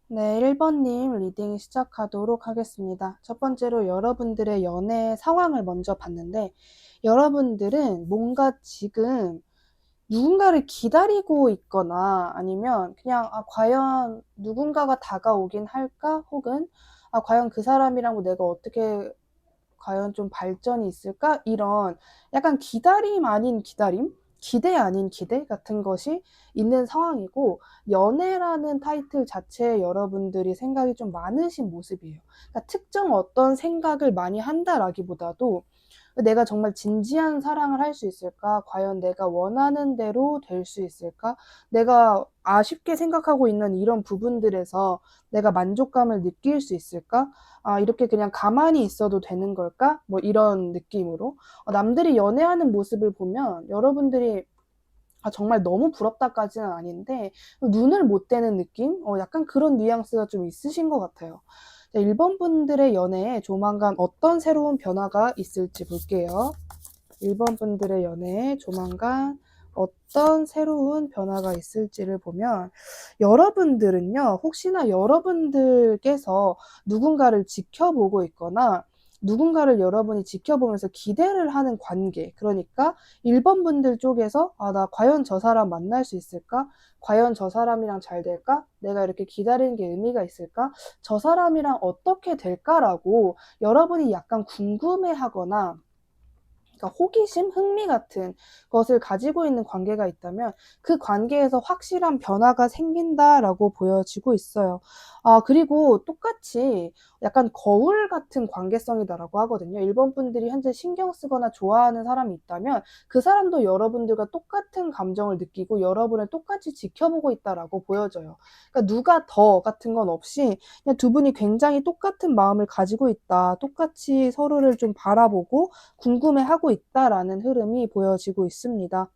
네, 1번님 리딩 시작하도록 하겠습니다. 첫 번째로 여러분들의 연애 상황을 먼저 봤는데, 여러분들은 뭔가 지금 누군가를 기다리고 있거나 아니면 그냥 과연 누군가가 다가오긴 할까? 혹은 과연 그 사람이랑 뭐 내가 어떻게 과연 좀 발전이 있을까? 이런 약간 기다림 아닌 기다림? 기대 아닌 기대 같은 것이 있는 상황이고, 연애라는 타이틀 자체에 여러분들이 생각이 좀 많으신 모습이에요. 그러니까 특정 어떤 생각을 많이 한다라기보다도 내가 정말 진지한 사랑을 할 수 있을까? 과연 내가 원하는 대로 될 수 있을까? 내가 아쉽게 생각하고 있는 이런 부분들에서 내가 만족감을 느낄 수 있을까? 이렇게 그냥 가만히 있어도 되는 걸까? 뭐 이런 느낌으로. 남들이 연애하는 모습을 보면 여러분들이 정말 너무 부럽다까지는 아닌데 눈을 못 떼는 느낌? 약간 그런 뉘앙스가 좀 있으신 것 같아요. 자, 1번 분들의 연애에 조만간 어떤 새로운 변화가 있을지 볼게요. 1번 분들의 연애에 조만간 어떤 새로운 변화가 있을지를 보면, 여러분들은요, 혹시나 여러분들께서 누군가를 지켜보고 있거나 누군가를 여러분이 지켜보면서 기대를 하는 관계, 그러니까 1번 분들 쪽에서 나 과연 저 사람 만날 수 있을까? 과연 저 사람이랑 잘 될까? 내가 이렇게 기다리는 게 의미가 있을까? 저 사람이랑 어떻게 될까라고 여러분이 약간 궁금해하거나, 그러니까 호기심, 흥미 같은 것을 가지고 있는 관계가 있다면 그 관계에서 확실한 변화가 생긴다라고 보여지고 있어요. 그리고 똑같이 약간 거울 같은 관계성이다라고 하거든요. 1번 분들이 현재 신경 쓰거나 좋아하는 사람이 있다면 그 사람도 여러분들과 똑같은 감정을 느끼고 여러분을 똑같이 지켜보고 있다라고 보여져요. 그러니까 누가 더 같은 건 없이 그냥 두 분이 굉장히 똑같은 마음을 가지고 있다. 똑같이 서로를 좀 바라보고 궁금해하고 있다라는 흐름이 보여지고 있습니다.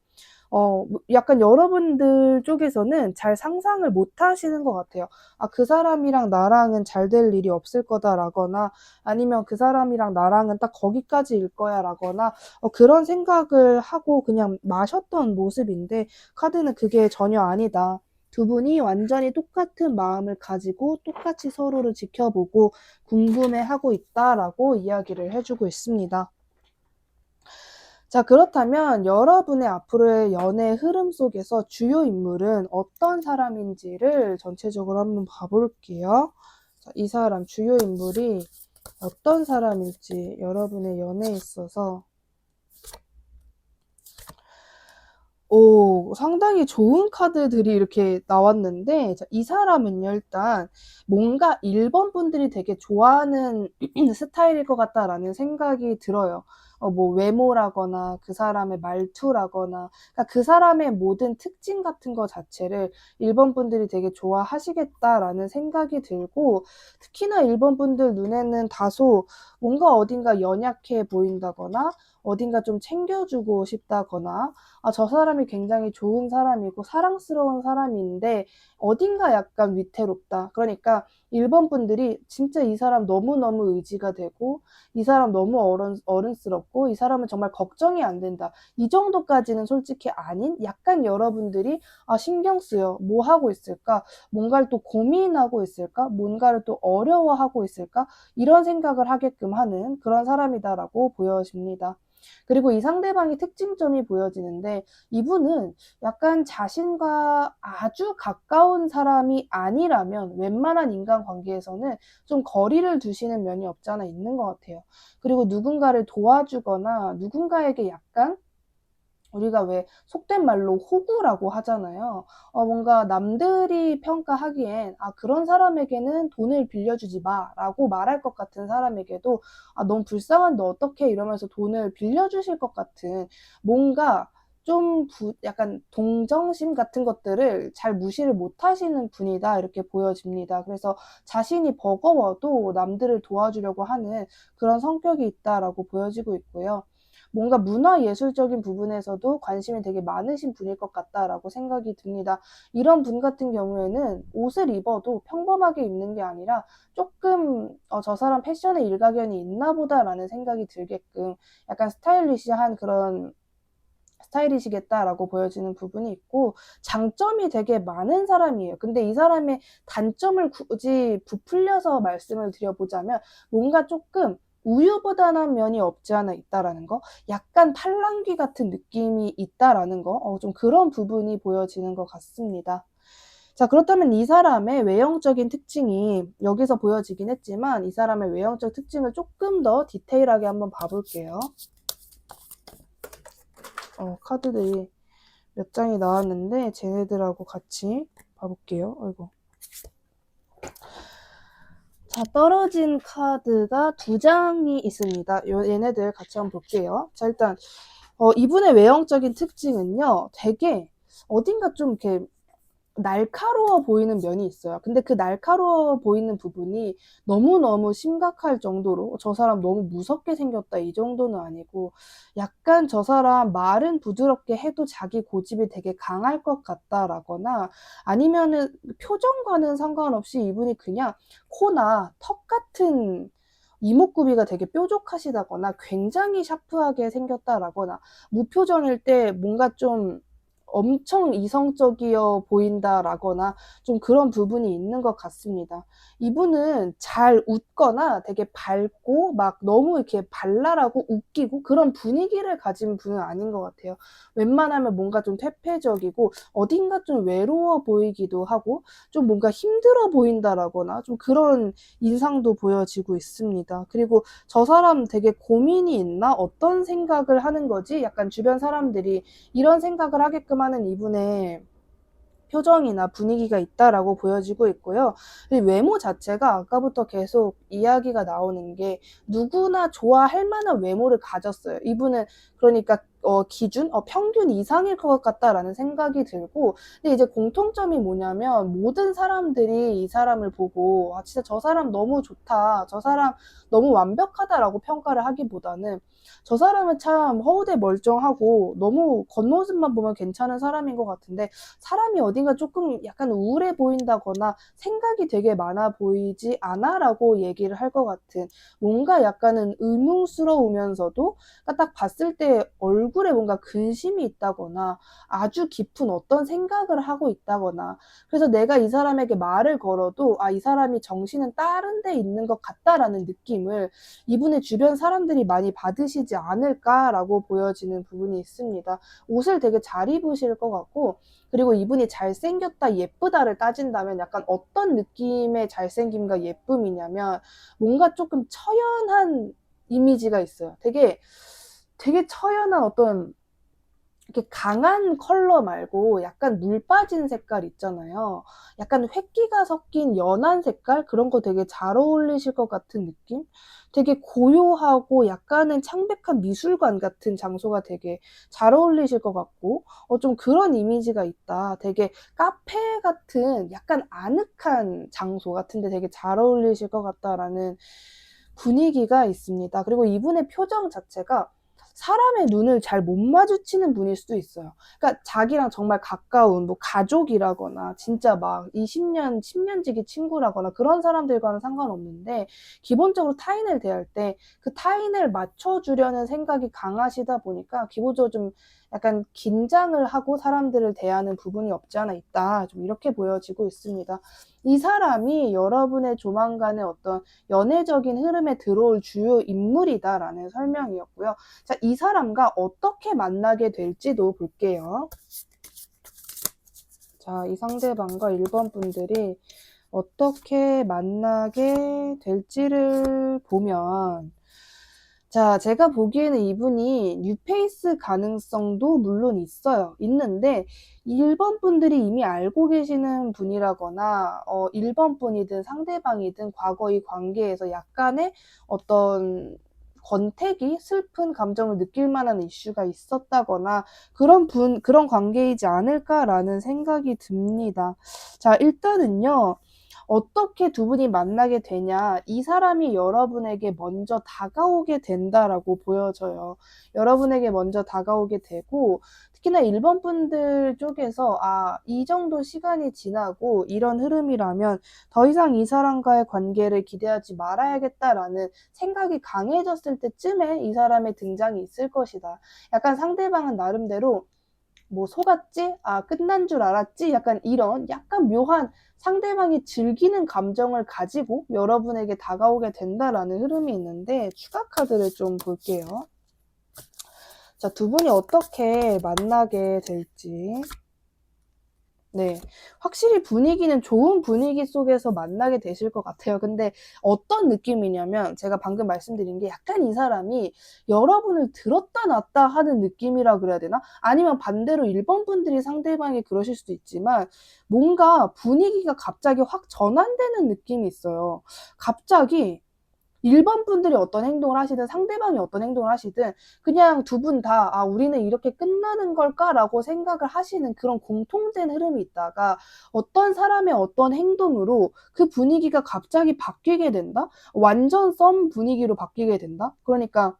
약간 여러분들 쪽에서는 잘 상상을 못 하시는 것 같아요. 그 사람이랑 나랑은 잘 될 일이 없을 거다라거나, 아니면 그 사람이랑 나랑은 딱 거기까지일 거야라거나, 그런 생각을 하고 그냥 마셨던 모습인데, 카드는 그게 전혀 아니다. 두 분이 완전히 똑같은 마음을 가지고 똑같이 서로를 지켜보고 궁금해하고 있다라고 이야기를 해주고 있습니다. 자, 그렇다면 여러분의 앞으로의 연애 흐름 속에서 주요 인물은 어떤 사람인지를 전체적으로 한번 봐볼게요. 자, 이 사람, 주요 인물이 어떤 사람일지 여러분의 연애에 있어서 상당히 좋은 카드들이 이렇게 나왔는데, 자, 이 사람은요, 일단 뭔가 1번 분들이 되게 좋아하는 스타일일 것 같다라는 생각이 들어요. 뭐 외모라거나 그 사람의 말투라거나, 그러니까 그 사람의 모든 특징 같은 거 자체를 1번 분들이 되게 좋아하시겠다라는 생각이 들고, 특히나 1번 분들 눈에는 다소 뭔가 어딘가 연약해 보인다거나 어딘가 좀 챙겨주고 싶다거나, 저 사람이 굉장히 좋은 사람이고 사랑스러운 사람인데 어딘가 약간 위태롭다. 그러니까 1번 분들이 진짜 이 사람 너무너무 의지가 되고, 이 사람 너무 어른스럽고, 이 사람은 정말 걱정이 안 된다. 이 정도까지는 솔직히 아닌, 약간 여러분들이 신경 쓰여. 뭐 하고 있을까? 뭔가를 또 고민하고 있을까? 뭔가를 또 어려워하고 있을까? 이런 생각을 하게끔 하는 그런 사람이다라고 보여집니다. 그리고 이 상대방의 특징점이 보여지는데, 이분은 약간 자신과 아주 가까운 사람이 아니라면 웬만한 인간관계에서는 좀 거리를 두시는 면이 없지 않아 있는 것 같아요. 그리고 누군가를 도와주거나 누군가에게 약간, 우리가 왜 속된 말로 호구라고 하잖아요. 뭔가 남들이 평가하기엔 그런 사람에게는 돈을 빌려주지 마라고 말할 것 같은 사람에게도 너무 불쌍한데 어떡해 이러면서 돈을 빌려주실 것 같은, 뭔가 좀 약간 동정심 같은 것들을 잘 무시를 못 하시는 분이다 이렇게 보여집니다. 그래서 자신이 버거워도 남들을 도와주려고 하는 그런 성격이 있다라고 보여지고 있고요. 뭔가 문화예술적인 부분에서도 관심이 되게 많으신 분일 것 같다라고 생각이 듭니다. 이런 분 같은 경우에는 옷을 입어도 평범하게 입는 게 아니라 조금 저 사람 패션에 일가견이 있나 보다라는 생각이 들게끔 약간 스타일리시한 그런 스타일이시겠다라고 보여지는 부분이 있고, 장점이 되게 많은 사람이에요. 근데 이 사람의 단점을 굳이 부풀려서 말씀을 드려보자면 뭔가 조금 우유부단한 면이 없지 않아 있다라는 거, 약간 팔랑귀 같은 느낌이 있다라는 거, 좀 그런 부분이 보여지는 것 같습니다. 자, 그렇다면 이 사람의 외형적인 특징이 여기서 보여지긴 했지만 이 사람의 외형적 특징을 조금 더 디테일하게 한번 봐볼게요. 카드들이 몇 장이 나왔는데 쟤네들하고 같이 봐볼게요. 아이고. 자, 떨어진 카드가 2장이 있습니다. 얘네들 같이 한번 볼게요. 자, 일단 이분의 외형적인 특징은요, 되게 어딘가 좀 이렇게 날카로워 보이는 면이 있어요. 근데 그 날카로워 보이는 부분이 너무너무 심각할 정도로 저 사람 너무 무섭게 생겼다 이 정도는 아니고, 약간 저 사람 말은 부드럽게 해도 자기 고집이 되게 강할 것 같다라거나, 아니면은 표정과는 상관없이 이분이 그냥 코나 턱 같은 이목구비가 되게 뾰족하시다거나 굉장히 샤프하게 생겼다라거나, 무표정일 때 뭔가 좀 엄청 이성적이어 보인다라거나 좀 그런 부분이 있는 것 같습니다. 이분은 잘 웃거나 되게 밝고 막 너무 이렇게 발랄하고 웃기고 그런 분위기를 가진 분은 아닌 것 같아요. 웬만하면 뭔가 좀 퇴폐적이고 어딘가 좀 외로워 보이기도 하고 좀 뭔가 힘들어 보인다라거나 좀 그런 인상도 보여지고 있습니다. 그리고 저 사람 되게 고민이 있나? 어떤 생각을 하는 거지? 약간 주변 사람들이 이런 생각을 하게끔 하는 이분의 표정이나 분위기가 있다라고 보여지고 있고요. 외모 자체가 아까부터 계속 이야기가 나오는 게 누구나 좋아할 만한 외모를 가졌어요. 이분은 그러니까 기준, 평균 이상일 것 같다라는 생각이 들고, 근데 이제 공통점이 뭐냐면 모든 사람들이 이 사람을 보고 진짜 저 사람 너무 좋다, 저 사람 너무 완벽하다라고 평가를 하기보다는 저 사람은 참 허우대 멀쩡하고 너무 겉모습만 보면 괜찮은 사람인 것 같은데 사람이 어딘가 조금 약간 우울해 보인다거나 생각이 되게 많아 보이지 않아? 라고 얘기를 할 것 같은, 뭔가 약간은 의문스러우면서도 딱 봤을 때 얼굴에 뭔가 근심이 있다거나 아주 깊은 어떤 생각을 하고 있다거나, 그래서 내가 이 사람에게 말을 걸어도 이 사람이 정신은 다른 데 있는 것 같다라는 느낌을 이분의 주변 사람들이 많이 받으시지 않을까라고 보여지는 부분이 있습니다. 옷을 되게 잘 입으실 것 같고, 그리고 이분이 잘생겼다 예쁘다를 따진다면 약간 어떤 느낌의 잘생김과 예쁨이냐면 뭔가 조금 처연한 이미지가 있어요. 되게 처연한 어떤 이렇게 강한 컬러 말고 약간 물 빠진 색깔 있잖아요. 약간 획기가 섞인 연한 색깔? 그런 거 되게 잘 어울리실 것 같은 느낌? 되게 고요하고 약간은 창백한 미술관 같은 장소가 되게 잘 어울리실 것 같고, 좀 그런 이미지가 있다. 되게 카페 같은 약간 아늑한 장소 같은데 되게 잘 어울리실 것 같다라는 분위기가 있습니다. 그리고 이분의 표정 자체가 사람의 눈을 잘 못 마주치는 분일 수도 있어요. 그러니까 자기랑 정말 가까운 뭐 가족이라거나 진짜 막 20년, 10년지기 친구라거나 그런 사람들과는 상관없는데, 기본적으로 타인을 대할 때 그 타인을 맞춰주려는 생각이 강하시다 보니까 기본적으로 좀 약간 긴장을 하고 사람들을 대하는 부분이 없지 않아 있다. 좀 이렇게 보여지고 있습니다. 이 사람이 여러분의 조만간의 어떤 연애적인 흐름에 들어올 주요 인물이다라는 설명이었고요. 자, 이 사람과 어떻게 만나게 될지도 볼게요. 자, 이 상대방과 1번 분들이 어떻게 만나게 될지를 보면, 자, 제가 보기에는 이분이 뉴페이스 가능성도 물론 있는데 1번 분들이 이미 알고 계시는 분이라거나 1번 분이든 상대방이든 과거 의 관계에서 약간의 어떤 권태기, 슬픈 감정을 느낄 만한 이슈가 있었다거나 그런 관계이지 않을까라는 생각이 듭니다. 자, 일단은요. 어떻게 두 분이 만나게 되냐, 이 사람이 여러분에게 먼저 다가오게 된다라고 보여져요. 여러분에게 먼저 다가오게 되고, 특히나 1번 분들 쪽에서 이 정도 시간이 지나고 이런 흐름이라면 더 이상 이 사람과의 관계를 기대하지 말아야겠다라는 생각이 강해졌을 때쯤에 이 사람의 등장이 있을 것이다. 약간 상대방은 나름대로 뭐 속았지? 끝난 줄 알았지? 약간 이런 약간 묘한 상대방이 즐기는 감정을 가지고 여러분에게 다가오게 된다라는 흐름이 있는데, 추가 카드를 좀 볼게요. 자, 두 분이 어떻게 만나게 될지. 네, 확실히 분위기는 좋은 분위기 속에서 만나게 되실 것 같아요. 근데 어떤 느낌이냐면, 제가 방금 말씀드린 게 약간 이 사람이 여러분을 들었다 놨다 하는 느낌이라 그래야 되나? 아니면 반대로 1번 분들이 상대방이 그러실 수도 있지만, 뭔가 분위기가 갑자기 확 전환되는 느낌이 있어요. 갑자기 1번 분들이 어떤 행동을 하시든 상대방이 어떤 행동을 하시든 그냥 두 분 다 우리는 이렇게 끝나는 걸까라고 생각을 하시는 그런 공통된 흐름이 있다가, 어떤 사람의 어떤 행동으로 그 분위기가 갑자기 바뀌게 된다? 완전 썸 분위기로 바뀌게 된다? 그러니까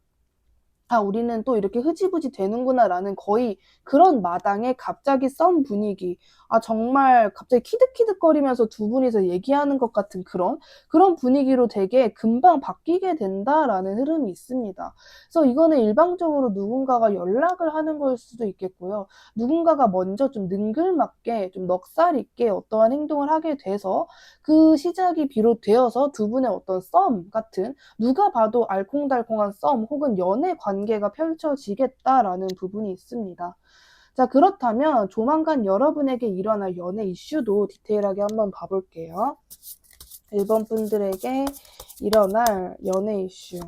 우리는 또 이렇게 흐지부지 되는구나 라는 거의 그런 마당에 갑자기 썸 분위기, 정말 갑자기 키득키득거리면서 두 분이서 얘기하는 것 같은 그런 분위기로 되게 금방 바뀌게 된다라는 흐름이 있습니다. 그래서 이거는 일방적으로 누군가가 연락을 하는 걸 수도 있겠고요. 누군가가 먼저 좀 능글맞게 좀 넉살 있게 어떠한 행동을 하게 돼서 그 시작이 비롯되어서 두 분의 어떤 썸 같은, 누가 봐도 알콩달콩한 썸 혹은 연애 관계가 펼쳐지겠다라는 부분이 있습니다. 자, 그렇다면 조만간 여러분에게 일어날 연애 이슈도 디테일하게 한번 봐볼게요. 1번 분들에게 일어날 연애 이슈.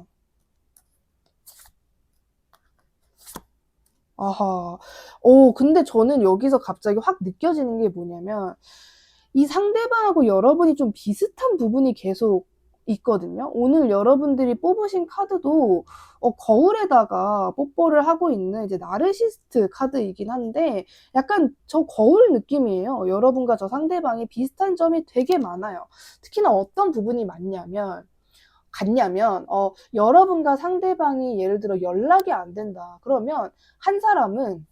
근데 저는 여기서 갑자기 확 느껴지는 게 뭐냐면, 이 상대방하고 여러분이 좀 비슷한 부분이 계속 있거든요. 오늘 여러분들이 뽑으신 카드도 거울에다가 뽀뽀를 하고 있는 이제 나르시스트 카드이긴 한데, 약간 저 거울 느낌이에요. 여러분과 저 상대방이 비슷한 점이 되게 많아요. 특히나 어떤 부분이 같냐면 여러분과 상대방이 예를 들어 연락이 안 된다. 그러면 한 사람은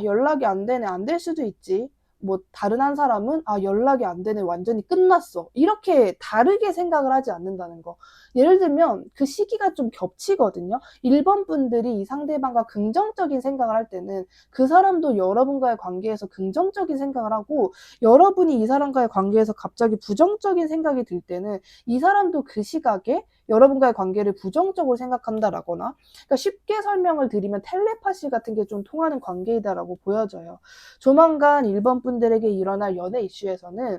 연락이 안 되네, 안 될 수도 있지. 뭐 다른 한 사람은 연락이 안 되네, 완전히 끝났어. 이렇게 다르게 생각을 하지 않는다는 거. 예를 들면 그 시기가 좀 겹치거든요. 1번 분들이 이 상대방과 긍정적인 생각을 할 때는 그 사람도 여러분과의 관계에서 긍정적인 생각을 하고, 여러분이 이 사람과의 관계에서 갑자기 부정적인 생각이 들 때는 이 사람도 그 시각에 여러분과의 관계를 부정적으로 생각한다라거나, 그러니까 쉽게 설명을 드리면 텔레파시 같은 게 좀 통하는 관계이다라고 보여져요. 조만간 1번 분들에게 일어날 연애 이슈에서는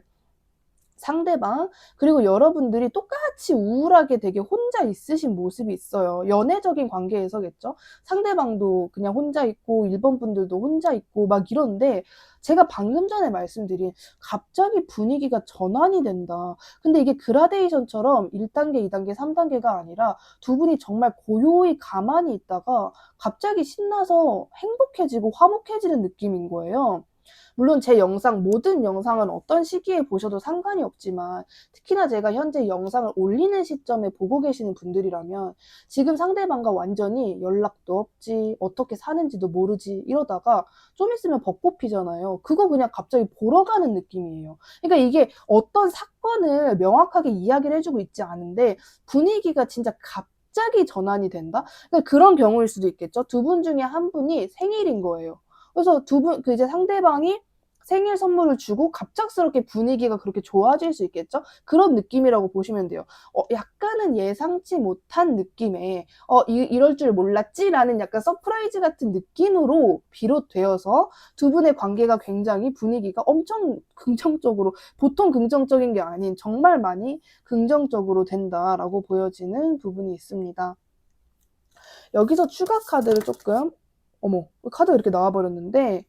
상대방 그리고 여러분들이 똑같이 우울하게 되게 혼자 있으신 모습이 있어요. 연애적인 관계에서겠죠. 상대방도 그냥 혼자 있고 1번 분들도 혼자 있고 막 이런데, 제가 방금 전에 말씀드린 갑자기 분위기가 전환이 된다. 근데 이게 그라데이션처럼 1단계, 2단계, 3단계가 아니라 두 분이 정말 고요히 가만히 있다가 갑자기 신나서 행복해지고 화목해지는 느낌인 거예요. 물론 제 모든 영상은 어떤 시기에 보셔도 상관이 없지만, 특히나 제가 현재 영상을 올리는 시점에 보고 계시는 분들이라면 지금 상대방과 완전히 연락도 없지, 어떻게 사는지도 모르지 이러다가 좀 있으면 벚꽃 피잖아요. 그거 그냥 갑자기 보러 가는 느낌이에요. 그러니까 이게 어떤 사건을 명확하게 이야기를 해주고 있지 않은데 분위기가 진짜 갑자기 전환이 된다? 그러니까 그런 경우일 수도 있겠죠. 두 분 중에 한 분이 생일인 거예요. 그래서 이제 상대방이 생일 선물을 주고 갑작스럽게 분위기가 그렇게 좋아질 수 있겠죠? 그런 느낌이라고 보시면 돼요. 약간은 예상치 못한 느낌의 이럴 줄 몰랐지라는 약간 서프라이즈 같은 느낌으로 비롯되어서 두 분의 관계가 굉장히 분위기가 엄청 긍정적으로, 보통 긍정적인 게 아닌 정말 많이 긍정적으로 된다라고 보여지는 부분이 있습니다. 여기서 추가 카드를 조금, 카드가 이렇게 나와버렸는데,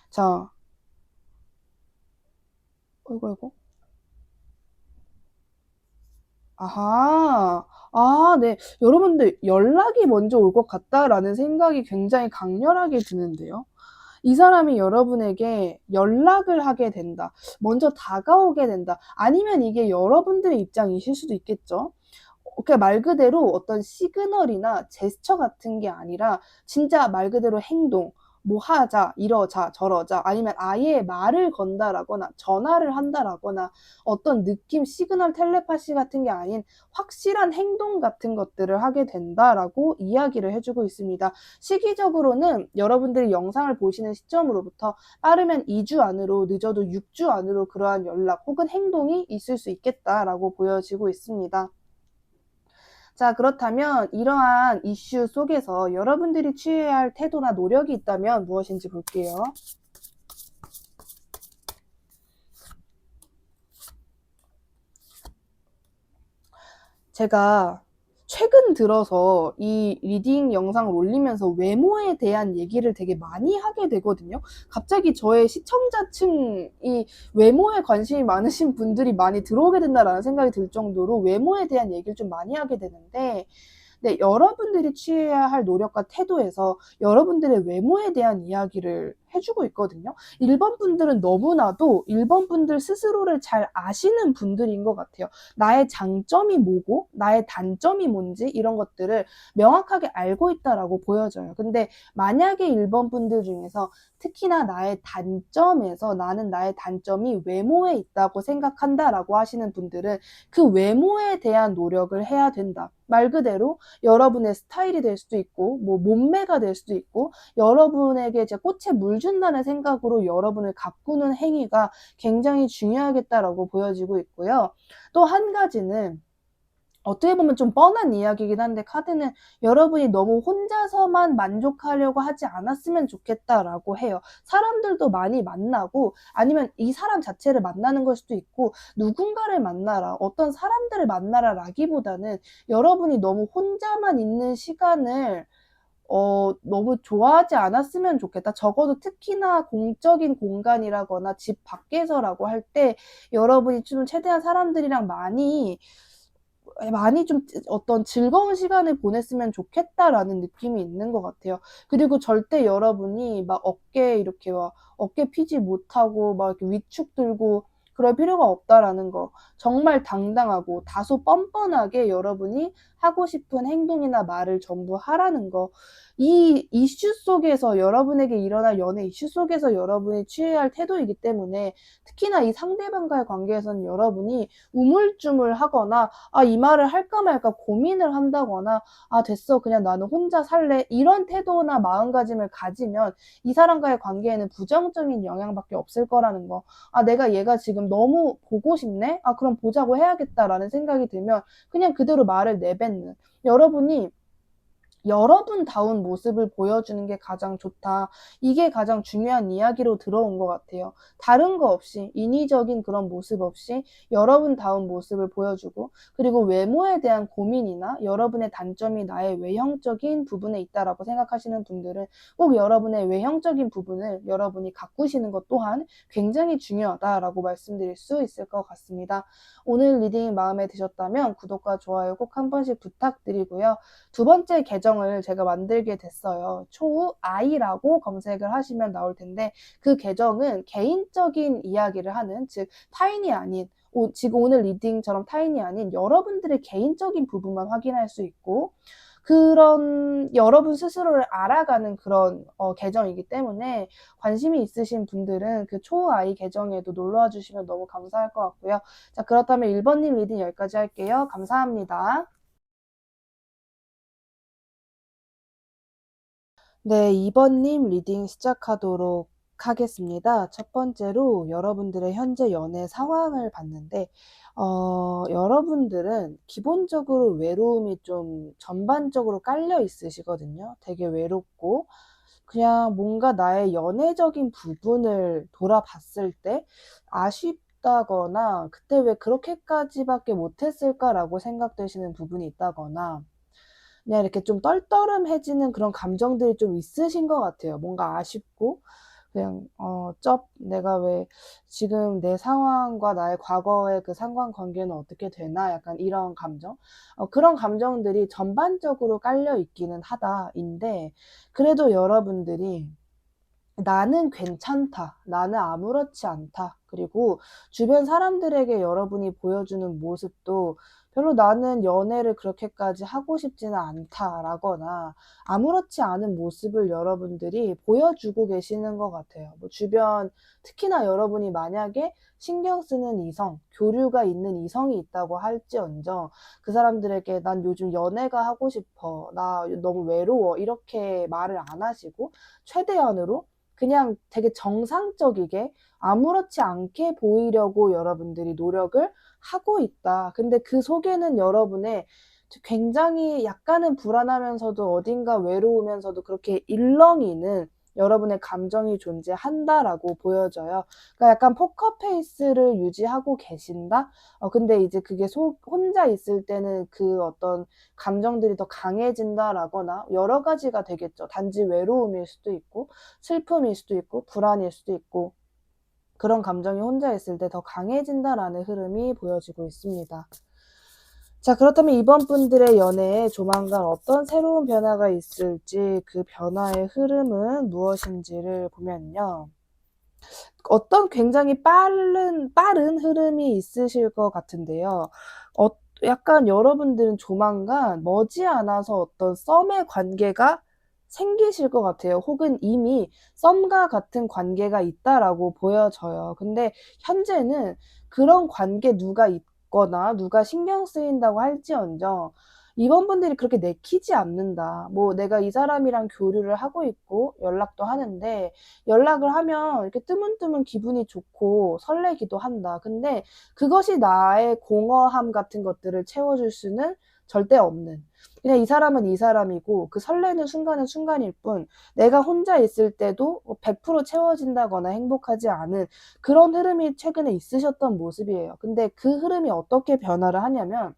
자, 아이고. 아하. 네. 여러분들 연락이 먼저 올 것 같다라는 생각이 굉장히 강렬하게 드는데요. 이 사람이 여러분에게 연락을 하게 된다. 먼저 다가오게 된다. 아니면 이게 여러분들의 입장이실 수도 있겠죠. 그러니까 말 그대로 어떤 시그널이나 제스처 같은 게 아니라 진짜 말 그대로 행동, 뭐 하자, 이러자, 저러자, 아니면 아예 말을 건다라거나 전화를 한다라거나 어떤 느낌, 시그널 텔레파시 같은 게 아닌 확실한 행동 같은 것들을 하게 된다라고 이야기를 해주고 있습니다. 시기적으로는 여러분들이 영상을 보시는 시점으로부터 빠르면 2주 안으로, 늦어도 6주 안으로 그러한 연락 혹은 행동이 있을 수 있겠다라고 보여지고 있습니다. 자, 그렇다면 이러한 이슈 속에서 여러분들이 취해야 할 태도나 노력이 있다면 무엇인지 볼게요. 제가 최근 들어서 이 리딩 영상을 올리면서 외모에 대한 얘기를 되게 많이 하게 되거든요. 갑자기 저의 시청자층이 외모에 관심이 많으신 분들이 많이 들어오게 된다라는 생각이 들 정도로 외모에 대한 얘기를 좀 많이 하게 되는데, 네, 여러분들이 취해야 할 노력과 태도에서 여러분들의 외모에 대한 이야기를 해주고 있거든요. 1번 분들은 너무나도 1번 분들 스스로를 잘 아시는 분들인 것 같아요. 나의 장점이 뭐고 나의 단점이 뭔지 이런 것들을 명확하게 알고 있다라고 보여져요. 근데 만약에 1번 분들 중에서 특히나 나의 단점에서 나는 나의 단점이 외모에 있다고 생각한다라고 하시는 분들은 그 외모에 대한 노력을 해야 된다. 말 그대로 여러분의 스타일이 될 수도 있고 뭐 몸매가 될 수도 있고 여러분에게 이제 꽃에 물 준다는 생각으로 여러분을 가꾸는 행위가 굉장히 중요하겠다라고 보여지고 있고요. 또 한 가지는 어떻게 보면 좀 뻔한 이야기이긴 한데 카드는 여러분이 너무 혼자서만 만족하려고 하지 않았으면 좋겠다라고 해요. 사람들도 많이 만나고 아니면 이 사람 자체를 만나는 걸 수도 있고 누군가를 만나라, 어떤 사람들을 만나라 라기보다는 여러분이 너무 혼자만 있는 시간을 너무 좋아하지 않았으면 좋겠다. 적어도 특히나 공적인 공간이라거나 집 밖에서라고 할 때 여러분이 좀 최대한 사람들이랑 많이 좀 어떤 즐거운 시간을 보냈으면 좋겠다라는 느낌이 있는 것 같아요. 그리고 절대 여러분이 막 어깨 피지 못하고 막 이렇게 위축 들고 그럴 필요가 없다라는 거. 정말 당당하고 다소 뻔뻔하게 여러분이 하고 싶은 행동이나 말을 전부 하라는 거. 이 이슈 속에서 여러분에게 일어날 연애 이슈 속에서 여러분이 취해야 할 태도이기 때문에 특히나 이 상대방과의 관계에서는 여러분이 우물쭈물하거나 이 말을 할까 말까 고민을 한다거나 됐어. 그냥 나는 혼자 살래. 이런 태도나 마음가짐을 가지면 이 사람과의 관계에는 부정적인 영향밖에 없을 거라는 거. 내가 얘가 지금 너무 보고 싶네? 그럼 보자고 해야겠다라는 생각이 들면 그냥 그대로 말을 내뱉는. 여러분이 여러분다운 모습을 보여주는 게 가장 좋다. 이게 가장 중요한 이야기로 들어온 것 같아요. 다른 거 없이 인위적인 그런 모습 없이 여러분다운 모습을 보여주고 그리고 외모에 대한 고민이나 여러분의 단점이 나의 외형적인 부분에 있다라고 생각하시는 분들은 꼭 여러분의 외형적인 부분을 여러분이 가꾸시는 것 또한 굉장히 중요하다라고 말씀드릴 수 있을 것 같습니다. 오늘 리딩 마음에 드셨다면 구독과 좋아요 꼭 한 번씩 부탁드리고요. 두 번째 계정을 제가 만들게 됐어요. 초우 아이라고 검색을 하시면 나올 텐데 그 계정은 개인적인 이야기를 하는, 즉 타인이 아닌 지금 오늘 리딩처럼 타인이 아닌 여러분들의 개인적인 부분만 확인할 수 있고 그런 여러분 스스로를 알아가는 그런 계정이기 때문에 관심이 있으신 분들은 그 초아이 계정에도 놀러와 주시면 너무 감사할 것 같고요. 자, 그렇다면 1번님 리딩 여기까지 할게요. 감사합니다. 네, 2번님 리딩 시작하도록 하겠습니다. 첫 번째로 여러분들의 현재 연애 상황을 봤는데, 여러분들은 기본적으로 외로움이 좀 전반적으로 깔려 있으시거든요. 되게 외롭고, 그냥 뭔가 나의 연애적인 부분을 돌아봤을 때 아쉽다거나, 그때 왜 그렇게까지밖에 못했을까라고 생각되시는 부분이 있다거나, 그냥 이렇게 좀 떨떠름해지는 그런 감정들이 좀 있으신 것 같아요. 뭔가 아쉽고, 그냥, 내가 왜 지금 내 상황과 나의 과거의 그 상관관계는 어떻게 되나? 약간 이런 감정? 그런 감정들이 전반적으로 깔려 있기는 하다인데, 그래도 여러분들이 나는 괜찮다 나는 아무렇지 않다. 그리고 주변 사람들에게 여러분이 보여주는 모습도 별로 나는 연애를 그렇게까지 하고 싶지는 않다라거나 아무렇지 않은 모습을 여러분들이 보여주고 계시는 것 같아요. 뭐 주변, 특히나 여러분이 만약에 신경 쓰는 이성, 교류가 있는 이성이 있다고 할지언정 그 사람들에게 난 요즘 연애가 하고 싶어. 나 너무 외로워. 이렇게 말을 안 하시고 최대한으로 그냥 되게 정상적이게 아무렇지 않게 보이려고 여러분들이 노력을 하고 있다. 근데 그 속에는 여러분의 굉장히 약간은 불안하면서도 어딘가 외로우면서도 그렇게 일렁이는 여러분의 감정이 존재한다라고 보여져요. 그러니까 약간 포커페이스를 유지하고 계신다? 근데 이제 그게 혼자 있을 때는 그 어떤 감정들이 더 강해진다라거나 여러 가지가 되겠죠. 단지 외로움일 수도 있고, 슬픔일 수도 있고, 불안일 수도 있고, 그런 감정이 혼자 있을 때 더 강해진다라는 흐름이 보여지고 있습니다. 자, 그렇다면 이번 분들의 연애에 조만간 어떤 새로운 변화가 있을지 그 변화의 흐름은 무엇인지를 보면요. 어떤 굉장히 빠른 흐름이 있으실 것 같은데요. 어, 약간 여러분들은 조만간 머지않아서 어떤 썸의 관계가 생기실 것 같아요. 혹은 이미 썸과 같은 관계가 있다라고 보여져요. 근데 현재는 그런 관계 누가 있거나 누가 신경 쓰인다고 할지언정 이번 분들이 그렇게 내키지 않는다. 뭐 내가 이 사람이랑 교류를 하고 있고 연락도 하는데 연락을 하면 이렇게 뜨문뜨문 기분이 좋고 설레기도 한다. 근데 그것이 나의 공허함 같은 것들을 채워줄 수는 절대 없는. 그냥 이 사람은 이 사람이고 그 설레는 순간은 순간일 뿐 내가 혼자 있을 때도 100% 채워진다거나 행복하지 않은 그런 흐름이 최근에 있으셨던 모습이에요. 근데 그 흐름이 어떻게 변화를 하냐면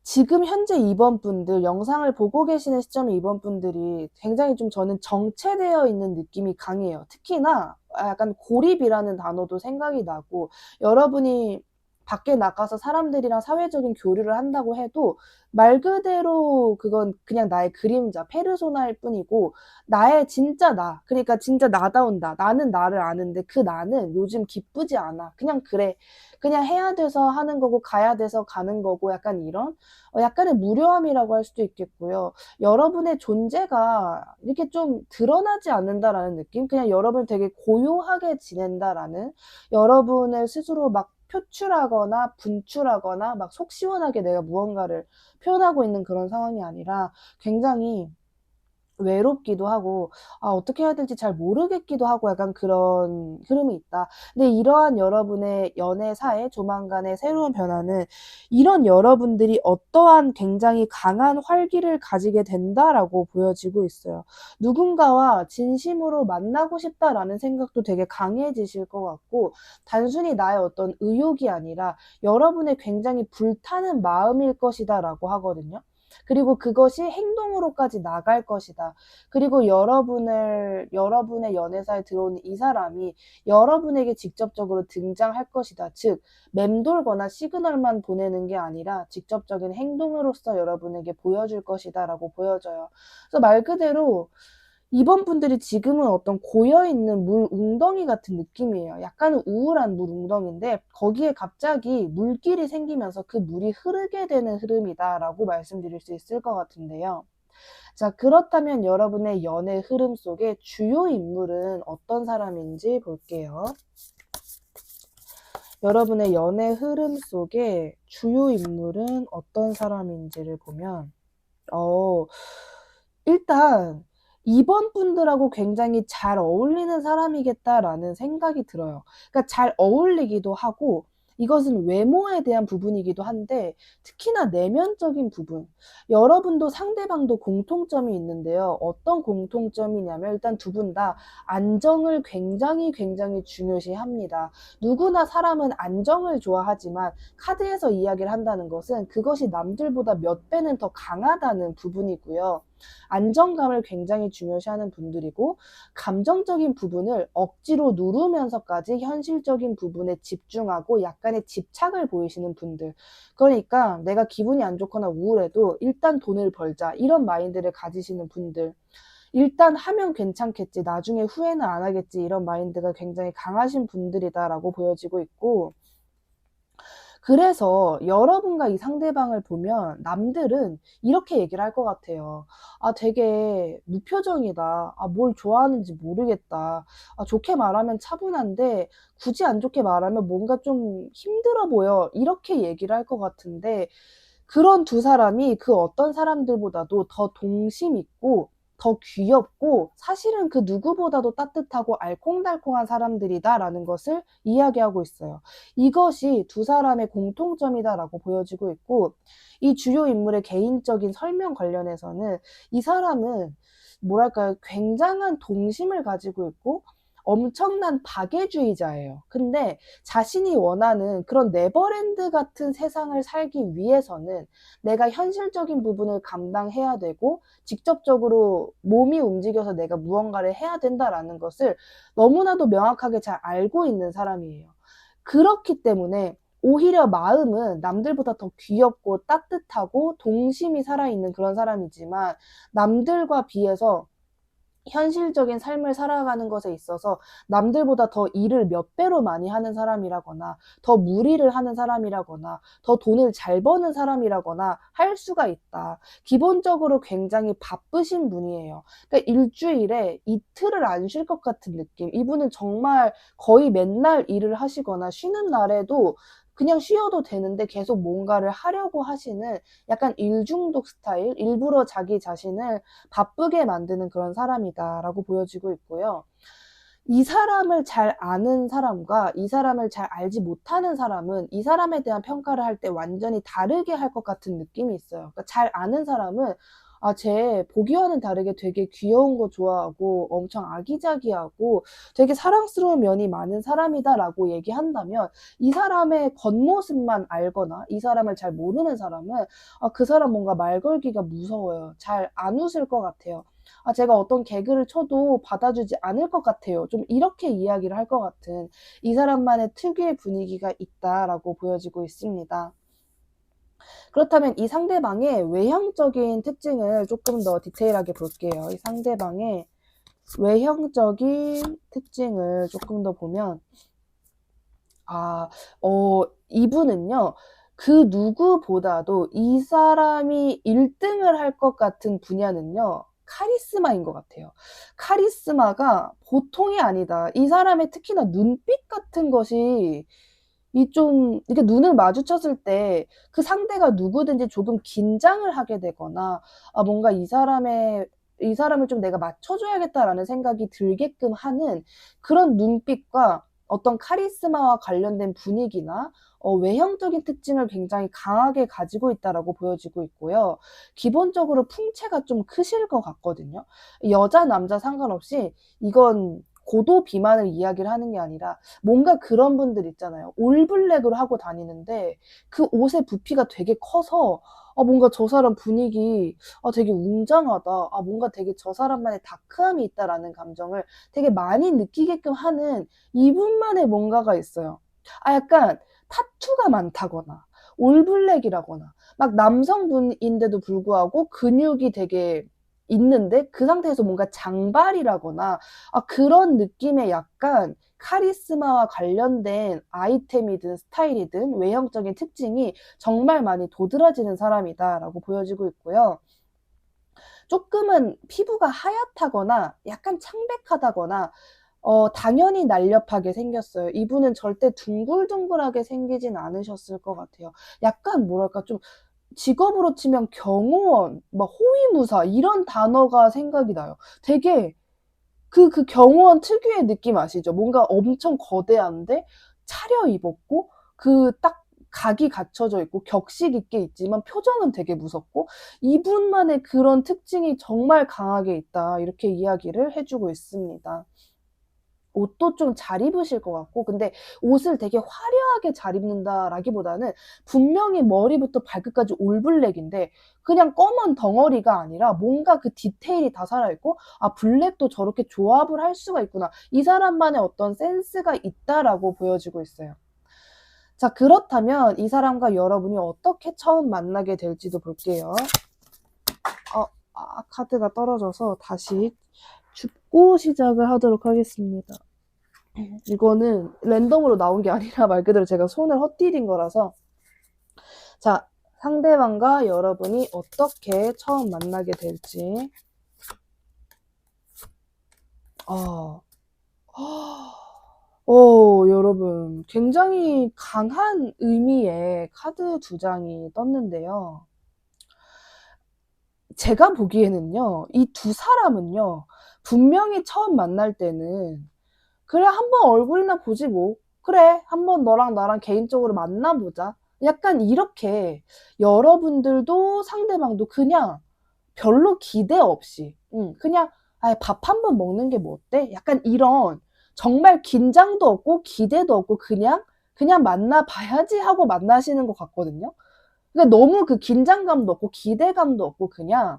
지금 현재 이번 분들, 영상을 보고 계시는 시점에 이번 분들이 굉장히 좀 저는 정체되어 있는 느낌이 강해요. 특히나 약간 고립이라는 단어도 생각이 나고, 여러분이 밖에 나가서 사람들이랑 사회적인 교류를 한다고 해도 말 그대로 그건 그냥 나의 그림자, 페르소나일 뿐이고, 나의 진짜 나, 그러니까 진짜 나다운 나, 나는 나를 아는데 그 나는 요즘 기쁘지 않아. 그냥 그래. 그냥 해야 돼서 하는 거고, 가야 돼서 가는 거고, 약간 이런? 약간의 무료함이라고 할 수도 있겠고요. 여러분의 존재가 이렇게 좀 드러나지 않는다라는 느낌? 그냥 여러분을 되게 고요하게 지낸다라는 여러분을 스스로 막 표출하거나 분출하거나 막 속 시원하게 내가 무언가를 표현하고 있는 그런 상황이 아니라 굉장히 외롭기도 하고 어떻게 해야 될지 잘 모르겠기도 하고 약간 그런 흐름이 있다. 근데 이러한 여러분의 연애사의 조만간의 새로운 변화는 이런 여러분들이 어떠한 굉장히 강한 활기를 가지게 된다라고 보여지고 있어요. 누군가와 진심으로 만나고 싶다라는 생각도 되게 강해지실 것 같고 단순히 나의 어떤 의욕이 아니라 여러분의 굉장히 불타는 마음일 것이다라고 하거든요. 그리고 그것이 행동으로까지 나갈 것이다. 그리고 여러분의 연애사에 들어오는 이 사람이 여러분에게 직접적으로 등장할 것이다. 즉, 맴돌거나 시그널만 보내는 게 아니라 직접적인 행동으로서 여러분에게 보여줄 것이다 라고 보여져요. 그래서 말 그대로 이번 분들이 지금은 어떤 고여있는 물 웅덩이 같은 느낌이에요. 약간은 우울한 물 웅덩이인데 거기에 갑자기 물길이 생기면서 그 물이 흐르게 되는 흐름이다라고 말씀드릴 수 있을 것 같은데요. 자, 그렇다면 여러분의 연애 흐름 속에 주요 인물은 어떤 사람인지 볼게요. 여러분의 연애 흐름 속에 주요 인물은 어떤 사람인지를 보면 일단 이번 분들하고 굉장히 잘 어울리는 사람이겠다라는 생각이 들어요. 그러니까 잘 어울리기도 하고 이것은 외모에 대한 부분이기도 한데 특히나 내면적인 부분. 여러분도 상대방도 공통점이 있는데요. 어떤 공통점이냐면 일단 두 분 다 안정을 굉장히 중요시합니다. 누구나 사람은 안정을 좋아하지만 카드에서 이야기를 한다는 것은 그것이 남들보다 몇 배는 더 강하다는 부분이고요. 안정감을 굉장히 중요시하는 분들이고 감정적인 부분을 억지로 누르면서까지 현실적인 부분에 집중하고 약간의 집착을 보이시는 분들. 그러니까 내가 기분이 안 좋거나 우울해도 일단 돈을 벌자 이런 마인드를 가지시는 분들. 일단 하면 괜찮겠지, 나중에 후회는 안 하겠지, 이런 마인드가 굉장히 강하신 분들이다라고 보여지고 있고, 그래서 여러분과 이 상대방을 보면 남들은 이렇게 얘기를 할 것 같아요. 아, 되게 무표정이다. 아, 뭘 좋아하는지 모르겠다. 아, 좋게 말하면 차분한데 굳이 안 좋게 말하면 뭔가 좀 힘들어 보여. 이렇게 얘기를 할 것 같은데, 그런 두 사람이 그 어떤 사람들보다도 더 동심 있고 더 귀엽고 사실은 그 누구보다도 따뜻하고 알콩달콩한 사람들이다라는 것을 이야기하고 있어요. 이것이 두 사람의 공통점이다라고 보여지고 있고, 이 주요 인물의 개인적인 설명 관련해서는 이 사람은 뭐랄까요, 굉장한 동심을 가지고 있고 엄청난 박애주의자예요. 근데 자신이 원하는 그런 네버랜드 같은 세상을 살기 위해서는 내가 현실적인 부분을 감당해야 되고 직접적으로 몸이 움직여서 내가 무언가를 해야 된다라는 것을 너무나도 명확하게 잘 알고 있는 사람이에요. 그렇기 때문에 오히려 마음은 남들보다 더 귀엽고 따뜻하고 동심이 살아있는 그런 사람이지만, 남들과 비해서 현실적인 삶을 살아가는 것에 있어서 남들보다 더 일을 몇 배로 많이 하는 사람이라거나 더 무리를 하는 사람이라거나 더 돈을 잘 버는 사람이라거나 할 수가 있다. 기본적으로 굉장히 바쁘신 분이에요. 그러니까 일주일에 이틀을 안 쉴 것 같은 느낌. 이분은 정말 거의 맨날 일을 하시거나 쉬는 날에도 그냥 쉬어도 되는데 계속 뭔가를 하려고 하시는 약간 일중독 스타일, 일부러 자기 자신을 바쁘게 만드는 그런 사람이다라고 보여지고 있고요. 이 사람을 잘 아는 사람과 이 사람을 잘 알지 못하는 사람은 이 사람에 대한 평가를 할 때 완전히 다르게 할 것 같은 느낌이 있어요. 그러니까 잘 아는 사람은 아, 쟤 보기와는 다르게 되게 귀여운 거 좋아하고 엄청 아기자기하고 되게 사랑스러운 면이 많은 사람이다라고 얘기한다면, 이 사람의 겉모습만 알거나 이 사람을 잘 모르는 사람은 아, 그 사람 뭔가 말 걸기가 무서워요. 잘 안 웃을 것 같아요. 아, 제가 어떤 개그를 쳐도 받아주지 않을 것 같아요. 좀 이렇게 이야기를 할 것 같은 이 사람만의 특유의 분위기가 있다라고 보여지고 있습니다. 그렇다면 이 상대방의 외형적인 특징을 조금 더 디테일하게 볼게요. 이 상대방의 외형적인 특징을 조금 더 보면, 아, 이분은요, 그 누구보다도 이 사람이 1등을 할 것 같은 분야는요, 카리스마인 것 같아요. 카리스마가 보통이 아니다. 이 사람의 특히나 눈빛 같은 것이 이 좀 이렇게 눈을 마주쳤을 때 그 상대가 누구든지 조금 긴장을 하게 되거나, 아, 뭔가 이 사람을 좀 내가 맞춰줘야겠다라는 생각이 들게끔 하는 그런 눈빛과 어떤 카리스마와 관련된 분위기나 외형적인 특징을 굉장히 강하게 가지고 있다라고 보여지고 있고요. 기본적으로 풍채가 좀 크실 것 같거든요. 여자, 남자 상관없이 이건 고도 비만을 이야기를 하는 게 아니라 뭔가 그런 분들 있잖아요. 올블랙으로 하고 다니는데 그 옷의 부피가 되게 커서 아, 뭔가 저 사람 분위기 되게 웅장하다. 아, 뭔가 되게 저 사람만의 다크함이 있다라는 감정을 되게 많이 느끼게끔 하는 이분만의 뭔가가 있어요. 아, 약간 타투가 많다거나 올블랙이라거나 막 남성분인데도 불구하고 근육이 되게 있는데 그 상태에서 뭔가 장발이라거나 아, 그런 느낌의 약간 카리스마와 관련된 아이템이든 스타일이든 외형적인 특징이 정말 많이 도드라지는 사람이다라고 보여지고 있고요. 조금은 피부가 하얗다거나 약간 창백하다거나 당연히 날렵하게 생겼어요. 이분은 절대 둥글둥글하게 생기진 않으셨을 것 같아요. 약간 뭐랄까 좀 직업으로 치면 경호원, 막 호위무사 이런 단어가 생각이 나요. 되게 그 경호원 특유의 느낌 아시죠? 뭔가 엄청 거대한데 차려입었고 그 딱 각이 갖춰져 있고 격식 있게 있지만 표정은 되게 무섭고, 이분만의 그런 특징이 정말 강하게 있다. 이렇게 이야기를 해주고 있습니다. 옷도 좀 잘 입으실 것 같고, 근데 옷을 되게 화려하게 잘 입는다라기보다는 분명히 머리부터 발끝까지 올블랙인데 그냥 검은 덩어리가 아니라 뭔가 그 디테일이 다 살아있고, 아, 블랙도 저렇게 조합을 할 수가 있구나. 이 사람만의 어떤 센스가 있다라고 보여지고 있어요. 자, 그렇다면 이 사람과 여러분이 어떻게 처음 만나게 될지도 볼게요. 카드가 떨어져서 다시 줍고 시작을 하도록 하겠습니다. 이거는 랜덤으로 나온 게 아니라 말 그대로 제가 손을 헛디딘 거라서. 자, 상대방과 여러분이 어떻게 처음 만나게 될지. 여러분, 굉장히 강한 의미의 카드 두 장이 떴는데요. 제가 보기에는요, 이 두 사람은요, 분명히 처음 만날 때는, 그래, 한번 얼굴이나 보지 뭐. 그래, 한번 너랑 나랑 개인적으로 만나보자. 약간 이렇게 여러분들도 상대방도 그냥 별로 기대 없이, 그냥, 밥 한번 먹는 게 뭐 어때? 약간 이런, 정말 긴장도 없고 기대도 없고 그냥 만나봐야지 하고 만나시는 것 같거든요. 그러니까 너무 그 긴장감도 없고 기대감도 없고 그냥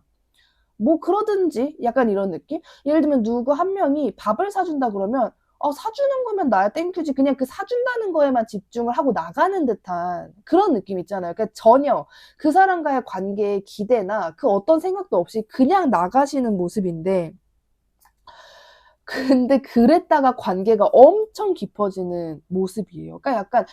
뭐 그러든지 약간 이런 느낌? 예를 들면 누구 한 명이 밥을 사준다 그러면 사주는 거면 나야 땡큐지. 그냥 그 사준다는 거에만 집중을 하고 나가는 듯한 그런 느낌 있잖아요. 그러니까 전혀 그 사람과의 관계에 기대나 그 어떤 생각도 없이 그냥 나가시는 모습인데, 근데 그랬다가 관계가 엄청 깊어지는 모습이에요. 그러니까 약간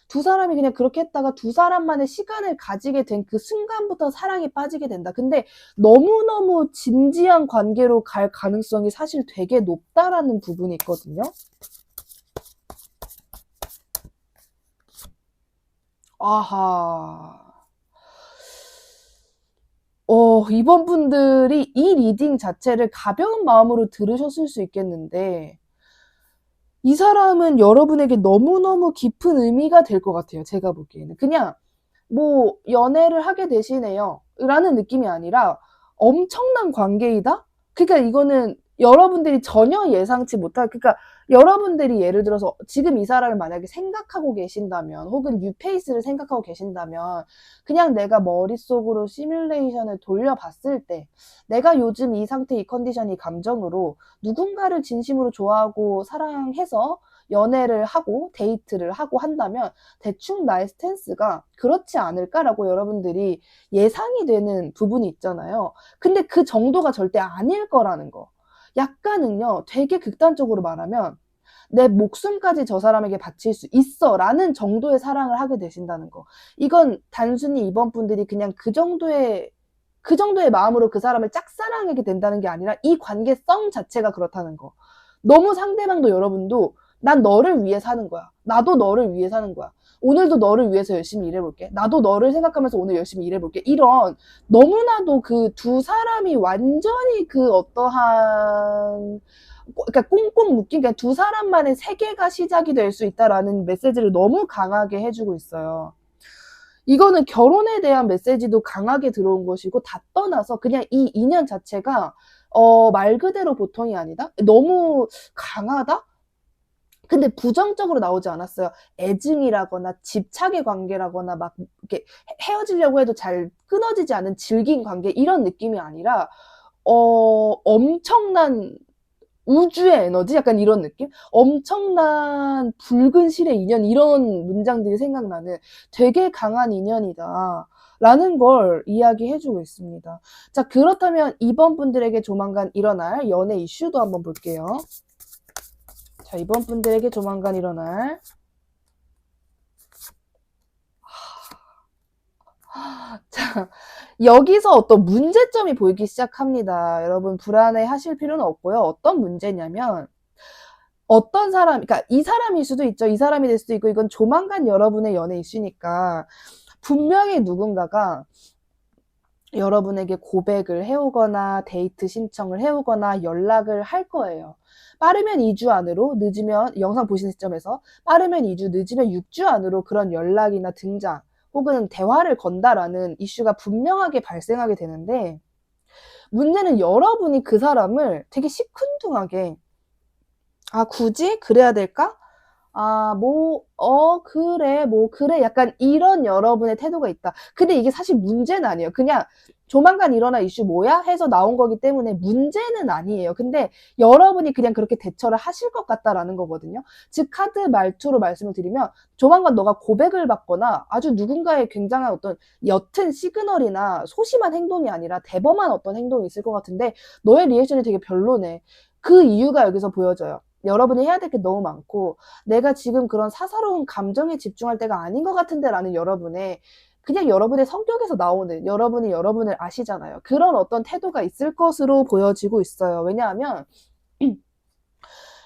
두 사람이 그냥 그렇게 했다가 두 사람만의 시간을 가지게 된 그 순간부터 사랑에 빠지게 된다. 근데 너무너무 진지한 관계로 갈 가능성이 사실 되게 높다라는 부분이 있거든요. 아하. 이번 분들이 이 리딩 자체를 가벼운 마음으로 들으셨을 수 있겠는데, 이 사람은 여러분에게 너무너무 깊은 의미가 될 것 같아요. 제가 보기에는. 그냥 뭐 연애를 하게 되시네요 라는 느낌이 아니라 엄청난 관계이다? 그러니까 이거는 여러분들이 전혀 예상치 못할, 그러니까 여러분들이 예를 들어서 지금 이 사람을 만약에 생각하고 계신다면, 혹은 뉴페이스를 생각하고 계신다면, 그냥 내가 머릿속으로 시뮬레이션을 돌려봤을 때 내가 요즘 이 상태, 이 컨디션, 이 감정으로 누군가를 진심으로 좋아하고 사랑해서 연애를 하고 데이트를 하고 한다면 대충 나의 스탠스가 그렇지 않을까라고 여러분들이 예상이 되는 부분이 있잖아요. 근데 그 정도가 절대 아닐 거라는 거. 약간은요, 되게 극단적으로 말하면 내 목숨까지 저 사람에게 바칠 수 있어 라는 정도의 사랑을 하게 되신다는 거. 이건 단순히 이번 분들이 그냥 그 정도의 마음으로 그 사람을 짝사랑하게 된다는 게 아니라 이 관계성 자체가 그렇다는 거. 너무 상대방도 여러분도 난 너를 위해 사는 거야. 나도 너를 위해 사는 거야. 오늘도 너를 위해서 열심히 일해볼게. 나도 너를 생각하면서 오늘 열심히 일해볼게. 이런, 너무나도 그 두 사람이 완전히 그 어떠한, 그러니까 꽁꽁 묶인, 그러니까 두 사람만의 세계가 시작이 될 수 있다라는 메시지를 너무 강하게 해주고 있어요. 이거는 결혼에 대한 메시지도 강하게 들어온 것이고, 다 떠나서 그냥 이 인연 자체가 말 그대로 보통이 아니다? 너무 강하다? 근데 부정적으로 나오지 않았어요. 애증이라거나 집착의 관계라거나 막 이렇게 헤어지려고 해도 잘 끊어지지 않은 질긴 관계, 이런 느낌이 아니라 엄청난 우주의 에너지? 약간 이런 느낌? 엄청난 붉은 실의 인연, 이런 문장들이 생각나는 되게 강한 인연이다 라는 걸 이야기해주고 있습니다. 자, 그렇다면 이번 분들에게 조만간 일어날 연애 이슈도 한번 볼게요. 자, 이번 분들에게 조만간 일어날, 자, 여기서 어떤 문제점이 보이기 시작합니다. 여러분 불안해 하실 필요는 없고요. 어떤 문제냐면, 어떤 사람, 그러니까 이 사람일 수도 있죠. 이 사람이 될 수도 있고, 이건 조만간 여러분의 연애 이슈니까 분명히 누군가가 여러분에게 고백을 해오거나 데이트 신청을 해오거나 연락을 할 거예요. 빠르면 2주 안으로, 늦으면, 영상 보시는 시점에서 빠르면 2주, 늦으면 6주 안으로 그런 연락이나 등장 혹은 대화를 건다라는 이슈가 분명하게 발생하게 되는데, 문제는 여러분이 그 사람을 되게 시큰둥하게, 굳이 그래야 될까? 그래, 그래. 약간 이런 여러분의 태도가 있다. 근데 이게 사실 문제는 아니에요. 그냥 조만간 일어날 이슈 뭐야? 해서 나온 거기 때문에 문제는 아니에요. 근데 여러분이 그냥 그렇게 대처를 하실 것 같다라는 거거든요. 즉, 카드 말투로 말씀을 드리면 조만간 너가 고백을 받거나 아주 누군가의 굉장한 어떤 옅은 시그널이나 소심한 행동이 아니라 대범한 어떤 행동이 있을 것 같은데 너의 리액션이 되게 별로네. 그 이유가 여기서 보여져요. 여러분이 해야 될 게 너무 많고 내가 지금 그런 사사로운 감정에 집중할 때가 아닌 것 같은데 라는 여러분의 그냥 여러분의 성격에서 나오는 여러분이 여러분을 아시잖아요. 그런 어떤 태도가 있을 것으로 보여지고 있어요. 왜냐하면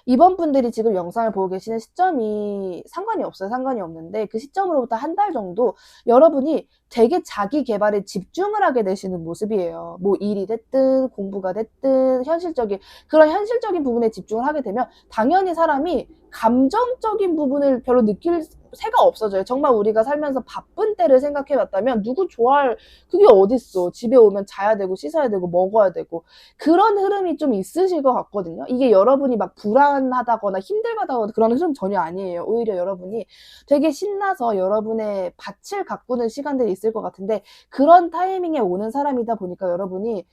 이번 분들이 지금 영상을 보고 계시는 시점이 상관이 없어요. 상관이 없는데 그 시점으로부터 한 달 정도 여러분이 되게 자기 개발에 집중을 하게 되시는 모습이에요. 뭐 일이 됐든 공부가 됐든 그런 현실적인 부분에 집중을 하게 되면 당연히 사람이 감정적인 부분을 별로 느낄 새가 없어져요. 정말 우리가 살면서 바쁜 때를 생각해 봤다면 누구 좋아할 그게 어딨어. 집에 오면 자야 되고 씻어야 되고 먹어야 되고 그런 흐름이 좀 있으실 것 같거든요. 이게 여러분이 막 불안하다거나 힘들다거나 그런 흐름 전혀 아니에요. 오히려 여러분이 되게 신나서 여러분의 밭을 가꾸는 시간들이 있을 것 같은데 그런 타이밍에 오는 사람이다 보니까 여러분이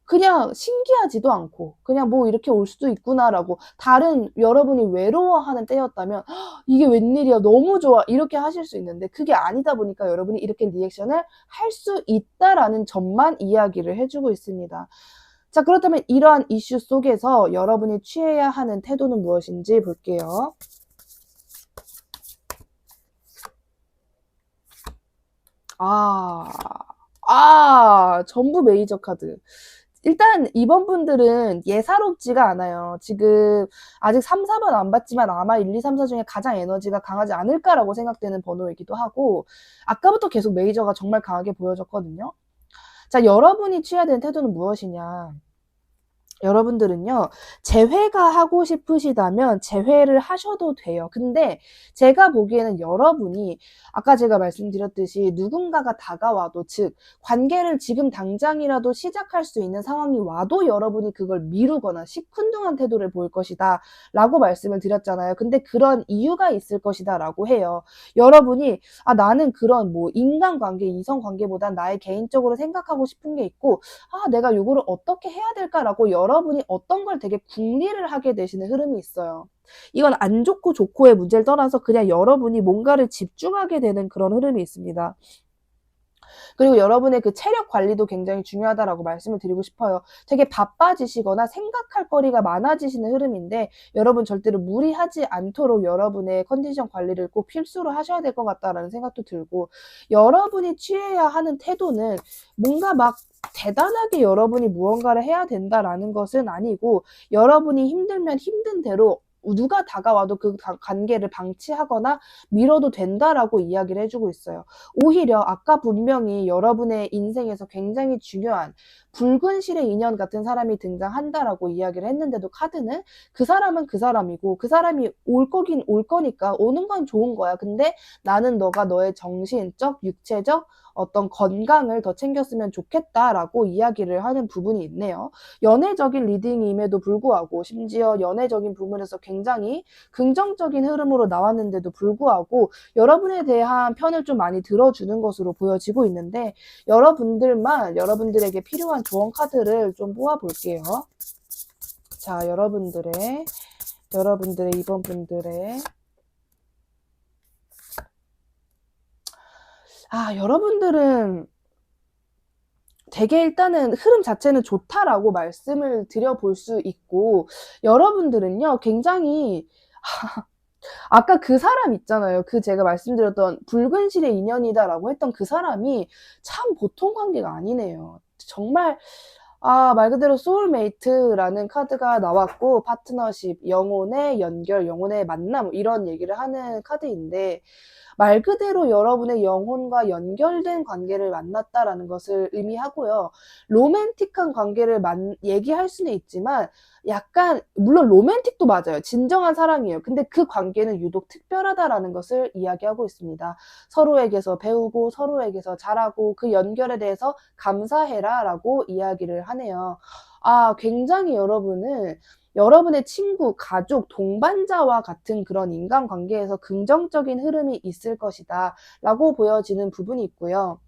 그냥 신기하지도 않고 그냥 뭐 이렇게 올 수도 있구나라고 다른 여러분이 외로워하는 때였다면 이게 웬일이야 너무 좋아 이렇게 하실 수 있는데 그게 아니다 보니까 여러분이 이렇게 리액션을 할 수 있다라는 점만 이야기를 해주고 있습니다. 자, 그렇다면 이러한 이슈 속에서 여러분이 취해야 하는 태도는 무엇인지 볼게요. 전부 메이저 카드. 일단 이번 분들은 예사롭지가 않아요. 지금 아직 3, 4번 안 봤지만 아마 1, 2, 3, 4 중에 가장 에너지가 강하지 않을까라고 생각되는 번호이기도 하고 아까부터 계속 메이저가 정말 강하게 보여졌거든요. 자, 여러분이 취해야 되는 태도는 무엇이냐. 여러분들은요, 재회가 하고 싶으시다면 재회를 하셔도 돼요. 근데 제가 보기에는 여러분이 아까 제가 말씀드렸듯이 누군가가 다가와도 즉 관계를 지금 당장이라도 시작할 수 있는 상황이 와도 여러분이 그걸 미루거나 시큰둥한 태도를 보일 것이다 라고 말씀을 드렸잖아요. 근데 그런 이유가 있을 것이다 라고 해요. 여러분이 나는 그런 뭐 인간관계, 이성관계보단 나의 개인적으로 생각하고 싶은 게 있고 내가 요거를 어떻게 해야 될까라고 여러분이 어떤 걸 되게 궁리를 하게 되시는 흐름이 있어요. 이건 안 좋고 좋고의 문제를 떠나서 그냥 여러분이 뭔가를 집중하게 되는 그런 흐름이 있습니다. 그리고 여러분의 그 체력 관리도 굉장히 중요하다라고 말씀을 드리고 싶어요. 되게 바빠지시거나 생각할 거리가 많아지시는 흐름인데 여러분 절대로 무리하지 않도록 여러분의 컨디션 관리를 꼭 필수로 하셔야 될 것 같다라는 생각도 들고 여러분이 취해야 하는 태도는 뭔가 막 대단하게 여러분이 무언가를 해야 된다라는 것은 아니고 여러분이 힘들면 힘든 대로 누가 다가와도 그 관계를 방치하거나 미뤄도 된다라고 이야기를 해주고 있어요. 오히려 아까 분명히 여러분의 인생에서 굉장히 중요한 붉은 실의 인연 같은 사람이 등장한다라고 이야기를 했는데도 카드는 그 사람은 그 사람이고 그 사람이 올 거긴 올 거니까 오는 건 좋은 거야. 근데 나는 너가 너의 정신적, 육체적 어떤 건강을 더 챙겼으면 좋겠다라고 이야기를 하는 부분이 있네요. 연애적인 리딩임에도 불구하고 심지어 연애적인 부분에서 굉장히 긍정적인 흐름으로 나왔는데도 불구하고 여러분에 대한 편을 좀 많이 들어주는 것으로 보여지고 있는데 여러분들만 여러분들에게 필요한 조언 카드를 좀 뽑아볼게요. 자, 여러분들의 이번 분들의 여러분들은 되게 일단은 흐름 자체는 좋다라고 말씀을 드려볼 수 있고 여러분들은요 굉장히 아까 그 사람 있잖아요. 그 제가 말씀드렸던 붉은 실의 인연이다라고 했던 그 사람이 참 보통 관계가 아니네요. 정말 말 그대로 소울메이트라는 카드가 나왔고 파트너십, 영혼의 연결, 영혼의 만남 이런 얘기를 하는 카드인데 말 그대로 여러분의 영혼과 연결된 관계를 만났다라는 것을 의미하고요. 로맨틱한 관계를 얘기할 수는 있지만 약간 물론 로맨틱도 맞아요. 진정한 사랑이에요. 근데 그 관계는 유독 특별하다라는 것을 이야기하고 있습니다. 서로에게서 배우고 서로에게서 잘하고 그 연결에 대해서 감사해라 라고 이야기를 하네요. 굉장히 여러분은 여러분의 친구, 가족, 동반자와 같은 그런 인간관계에서 긍정적인 흐름이 있을 것이다 라고 보여지는 부분이 있고요.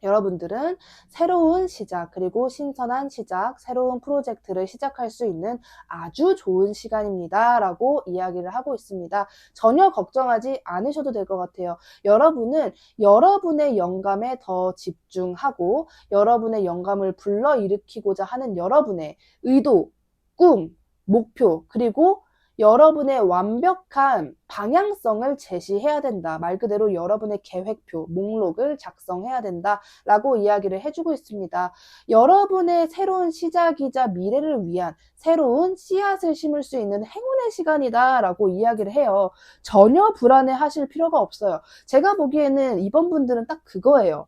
여러분들은 새로운 시작, 그리고 신선한 시작, 새로운 프로젝트를 시작할 수 있는 아주 좋은 시간입니다 라고 이야기를 하고 있습니다. 전혀 걱정하지 않으셔도 될 것 같아요. 여러분은 여러분의 영감에 더 집중하고 여러분의 영감을 불러일으키고자 하는 여러분의 의도, 꿈, 목표, 그리고 여러분의 완벽한 방향성을 제시해야 된다. 말 그대로 여러분의 계획표, 목록을 작성해야 된다. 라고 이야기를 해주고 있습니다. 여러분의 새로운 시작이자 미래를 위한 새로운 씨앗을 심을 수 있는 행운의 시간이다. 라고 이야기를 해요. 전혀 불안해 하실 필요가 없어요. 제가 보기에는 이번 분들은 딱 그거예요.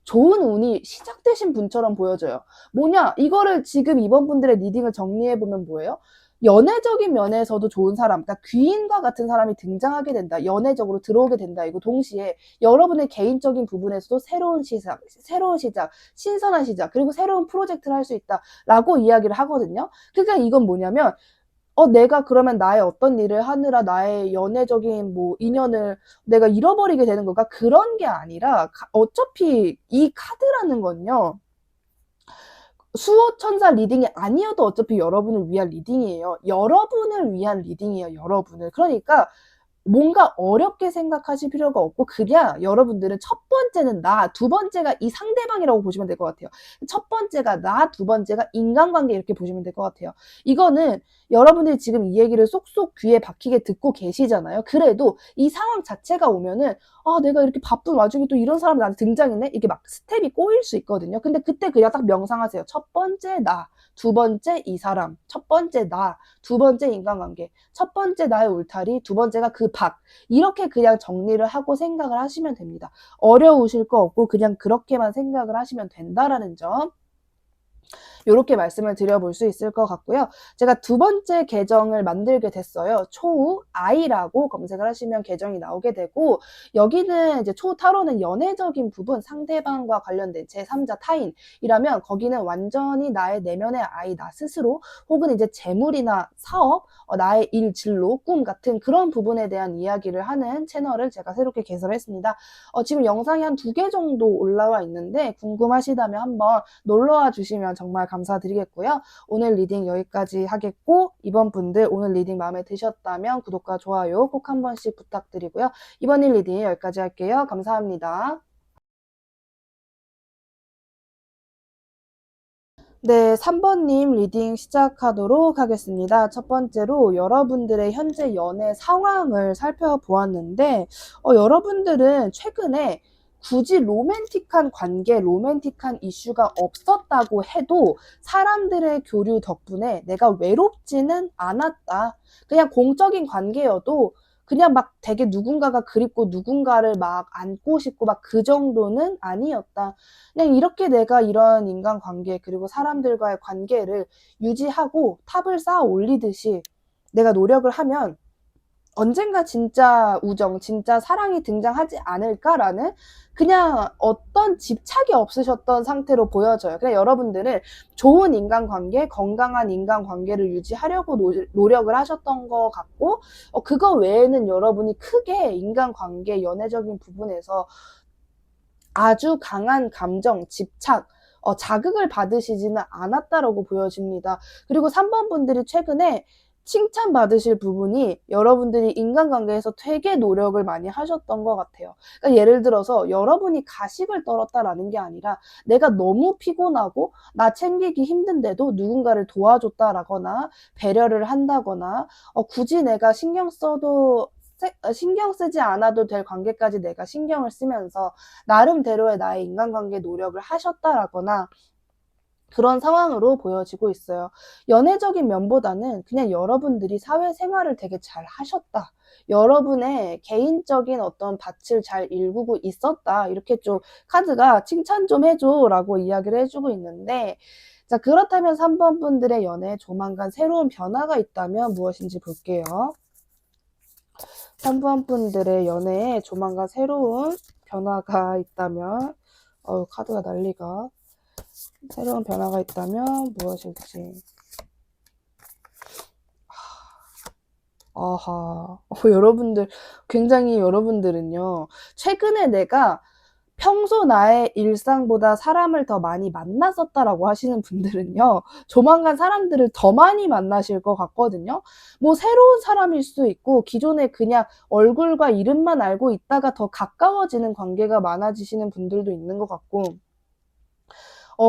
좋은 운이 시작되신 분처럼 보여져요. 뭐냐? 이거를 지금 이번 분들의 리딩을 정리해보면 뭐예요? 연애적인 면에서도 좋은 사람, 그러니까 귀인과 같은 사람이 등장하게 된다. 연애적으로 들어오게 된다. 이거 동시에 여러분의 개인적인 부분에서도 새로운 시작, 신선한 시작, 그리고 새로운 프로젝트를 할 수 있다. 라고 이야기를 하거든요. 그러니까 이건 뭐냐면 내가 그러면 나의 어떤 일을 하느라 나의 연애적인 뭐 인연을 내가 잃어버리게 되는 건가? 그런 게 아니라 어차피 이 카드라는 건요. 수호천사 리딩이 아니어도 어차피 여러분을 위한 리딩이에요. 여러분을 위한 리딩이에요. 여러분을. 그러니까 뭔가 어렵게 생각하실 필요가 없고 그냥 여러분들은 첫 번째는 나, 두 번째가 이 상대방이라고 보시면 될 것 같아요. 첫 번째가 나, 두 번째가 인간관계 이렇게 보시면 될 것 같아요. 이거는 여러분들이 지금 이 얘기를 쏙쏙 귀에 박히게 듣고 계시잖아요. 그래도 이 상황 자체가 오면은 내가 이렇게 바쁜 와중에 또 이런 사람이 나한테 등장했네? 이게 막 스텝이 꼬일 수 있거든요. 근데 그때 그냥 딱 명상하세요. 첫 번째 나, 두 번째 이 사람, 첫 번째 나, 두 번째 인간관계, 첫 번째 나의 울타리, 두 번째가 그 밖. 이렇게 그냥 정리를 하고 생각을 하시면 됩니다. 어려우실 거 없고 그냥 그렇게만 생각을 하시면 된다라는 점. 이렇게 말씀을 드려볼 수 있을 것 같고요. 제가 두 번째 계정을 만들게 됐어요. 초우 I라고 검색을 하시면 계정이 나오게 되고 여기는 이제 초우 타로는 연애적인 부분, 상대방과 관련된 제3자 타인이라면 거기는 완전히 나의 내면의 아이, 나 스스로 혹은 이제 재물이나 사업, 나의 일, 진로, 꿈 같은 그런 부분에 대한 이야기를 하는 채널을 제가 새롭게 개설했습니다. 지금 영상이 한 2개 정도 올라와 있는데 궁금하시다면 한번 놀러와 주시면 정말 감사드리겠고요. 오늘 리딩 여기까지 하겠고 이번 분들 오늘 리딩 마음에 드셨다면 구독과 좋아요 꼭 한 번씩 부탁드리고요. 이번 일 리딩 여기까지 할게요. 감사합니다. 네, 3번님 리딩 시작하도록 하겠습니다. 첫 번째로 여러분들의 현재 연애 상황을 살펴보았는데 여러분들은 최근에 굳이 로맨틱한 관계, 로맨틱한 이슈가 없었다고 해도 사람들의 교류 덕분에 내가 외롭지는 않았다. 그냥 공적인 관계여도 그냥 막 되게 누군가가 그립고 누군가를 막 안고 싶고 막 그 정도는 아니었다. 그냥 이렇게 내가 이런 인간관계 그리고 사람들과의 관계를 유지하고 탑을 쌓아 올리듯이 내가 노력을 하면 언젠가 진짜 우정, 진짜 사랑이 등장하지 않을까라는 그냥 어떤 집착이 없으셨던 상태로 보여져요. 그냥 여러분들은 좋은 인간관계, 건강한 인간관계를 유지하려고 노력을 하셨던 것 같고 그거 외에는 여러분이 크게 인간관계, 연애적인 부분에서 아주 강한 감정, 집착, 자극을 받으시지는 않았다라고 보여집니다. 그리고 3번 분들이 최근에 칭찬받으실 부분이 여러분들이 인간관계에서 되게 노력을 많이 하셨던 것 같아요. 그러니까 예를 들어서 여러분이 가식을 떨었다라는 게 아니라 내가 너무 피곤하고 나 챙기기 힘든데도 누군가를 도와줬다라거나 배려를 한다거나 굳이 내가 신경 쓰지 않아도 될 관계까지 내가 신경을 쓰면서 나름대로의 나의 인간관계 노력을 하셨다라거나 그런 상황으로 보여지고 있어요. 연애적인 면보다는 그냥 여러분들이 사회생활을 되게 잘 하셨다. 여러분의 개인적인 어떤 밭을 잘 일구고 있었다. 이렇게 좀 카드가 칭찬 좀 해줘 라고 이야기를 해주고 있는데 자 그렇다면 3번 분들의 연애에 조만간 새로운 변화가 있다면 무엇인지 볼게요. 3번 분들의 연애에 조만간 새로운 변화가 있다면 카드가 난리가 새로운 변화가 있다면 무엇일지 아하. 여러분들, 굉장히 여러분들은요, 최근에 내가 평소 나의 일상보다 사람을 더 많이 만났었다라고 하시는 분들은요, 조만간 사람들을 더 많이 만나실 것 같거든요. 뭐 새로운 사람일 수도 있고, 기존에 그냥 얼굴과 이름만 알고 있다가 더 가까워지는 관계가 많아지시는 분들도 있는 것 같고,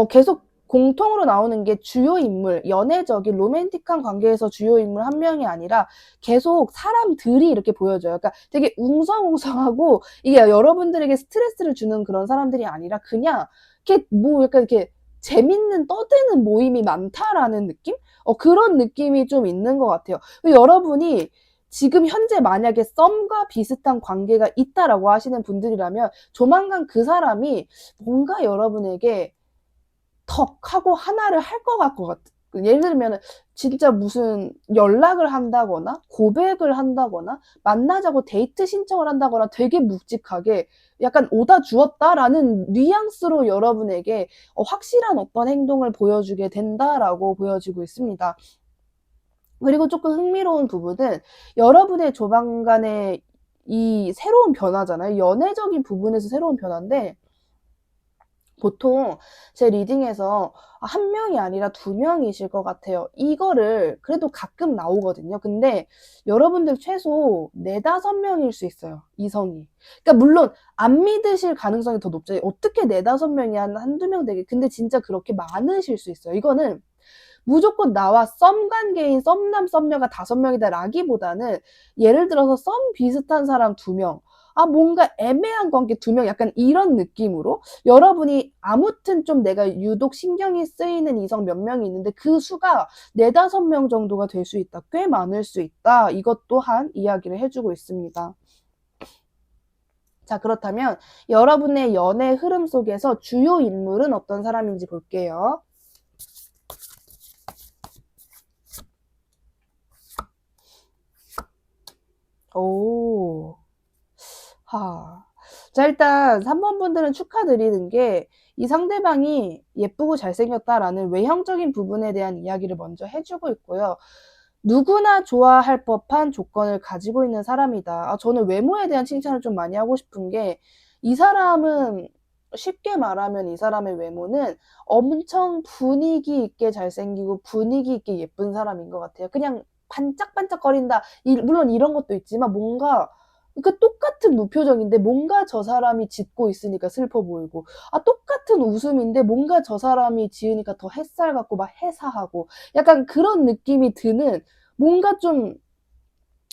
계속 공통으로 나오는 게 주요 인물, 연애적인 로맨틱한 관계에서 주요 인물 한 명이 아니라 계속 사람들이 이렇게 보여져요. 그러니까 되게 웅성웅성하고 이게 여러분들에게 스트레스를 주는 그런 사람들이 아니라 그냥 이렇게 뭐 약간 이렇게 재밌는 떠드는 모임이 많다라는 느낌? 그런 느낌이 좀 있는 것 같아요. 여러분이 지금 현재 만약에 썸과 비슷한 관계가 있다라고 하시는 분들이라면 조만간 그 사람이 뭔가 여러분에게 턱 하고 하나를 할 것 같은, 예를 들면은 진짜 무슨 연락을 한다거나 고백을 한다거나 만나자고 데이트 신청을 한다거나 되게 묵직하게 약간 오다 주었다라는 뉘앙스로 여러분에게 확실한 어떤 행동을 보여주게 된다라고 보여지고 있습니다. 그리고 조금 흥미로운 부분은 여러분의 조만간의 이 새로운 변화잖아요. 연애적인 부분에서 새로운 변화인데 보통 제 리딩에서 한 명이 아니라 두 명이실 것 같아요. 이거를 그래도 가끔 나오거든요. 근데 여러분들 최소 4-5명일 수 있어요. 이성이. 그러니까 물론 안 믿으실 가능성이 더 높죠. 어떻게 4-5명이 한두 명 되게. 근데 진짜 그렇게 많으실 수 있어요. 이거는 무조건 나와 썸 관계인 썸남 썸녀가 5명이다 라기보다는 예를 들어서 썸 비슷한 사람 2명, 뭔가 애매한 관계 2명, 약간 이런 느낌으로 여러분이 아무튼 좀 내가 유독 신경이 쓰이는 이성 몇 명이 있는데 그 수가 4-5명 정도가 될 수 있다. 꽤 많을 수 있다. 이것 또한 이야기를 해주고 있습니다. 자, 그렇다면 여러분의 연애 흐름 속에서 주요 인물은 어떤 사람인지 볼게요. 오. 자, 일단 3번 분들은 축하드리는 게 이 상대방이 예쁘고 잘생겼다라는 외형적인 부분에 대한 이야기를 먼저 해주고 있고요. 누구나 좋아할 법한 조건을 가지고 있는 사람이다. 저는 외모에 대한 칭찬을 좀 많이 하고 싶은 게 이 사람은 쉽게 말하면 이 사람의 외모는 엄청 분위기 있게 잘생기고 분위기 있게 예쁜 사람인 것 같아요. 그냥 반짝반짝거린다. 물론 이런 것도 있지만 뭔가 그러니까 똑같은 무표정인데 뭔가 저 사람이 짓고 있으니까 슬퍼 보이고, 똑같은 웃음인데 뭔가 저 사람이 지으니까 더 햇살 같고 막 해사하고 약간 그런 느낌이 드는, 뭔가 좀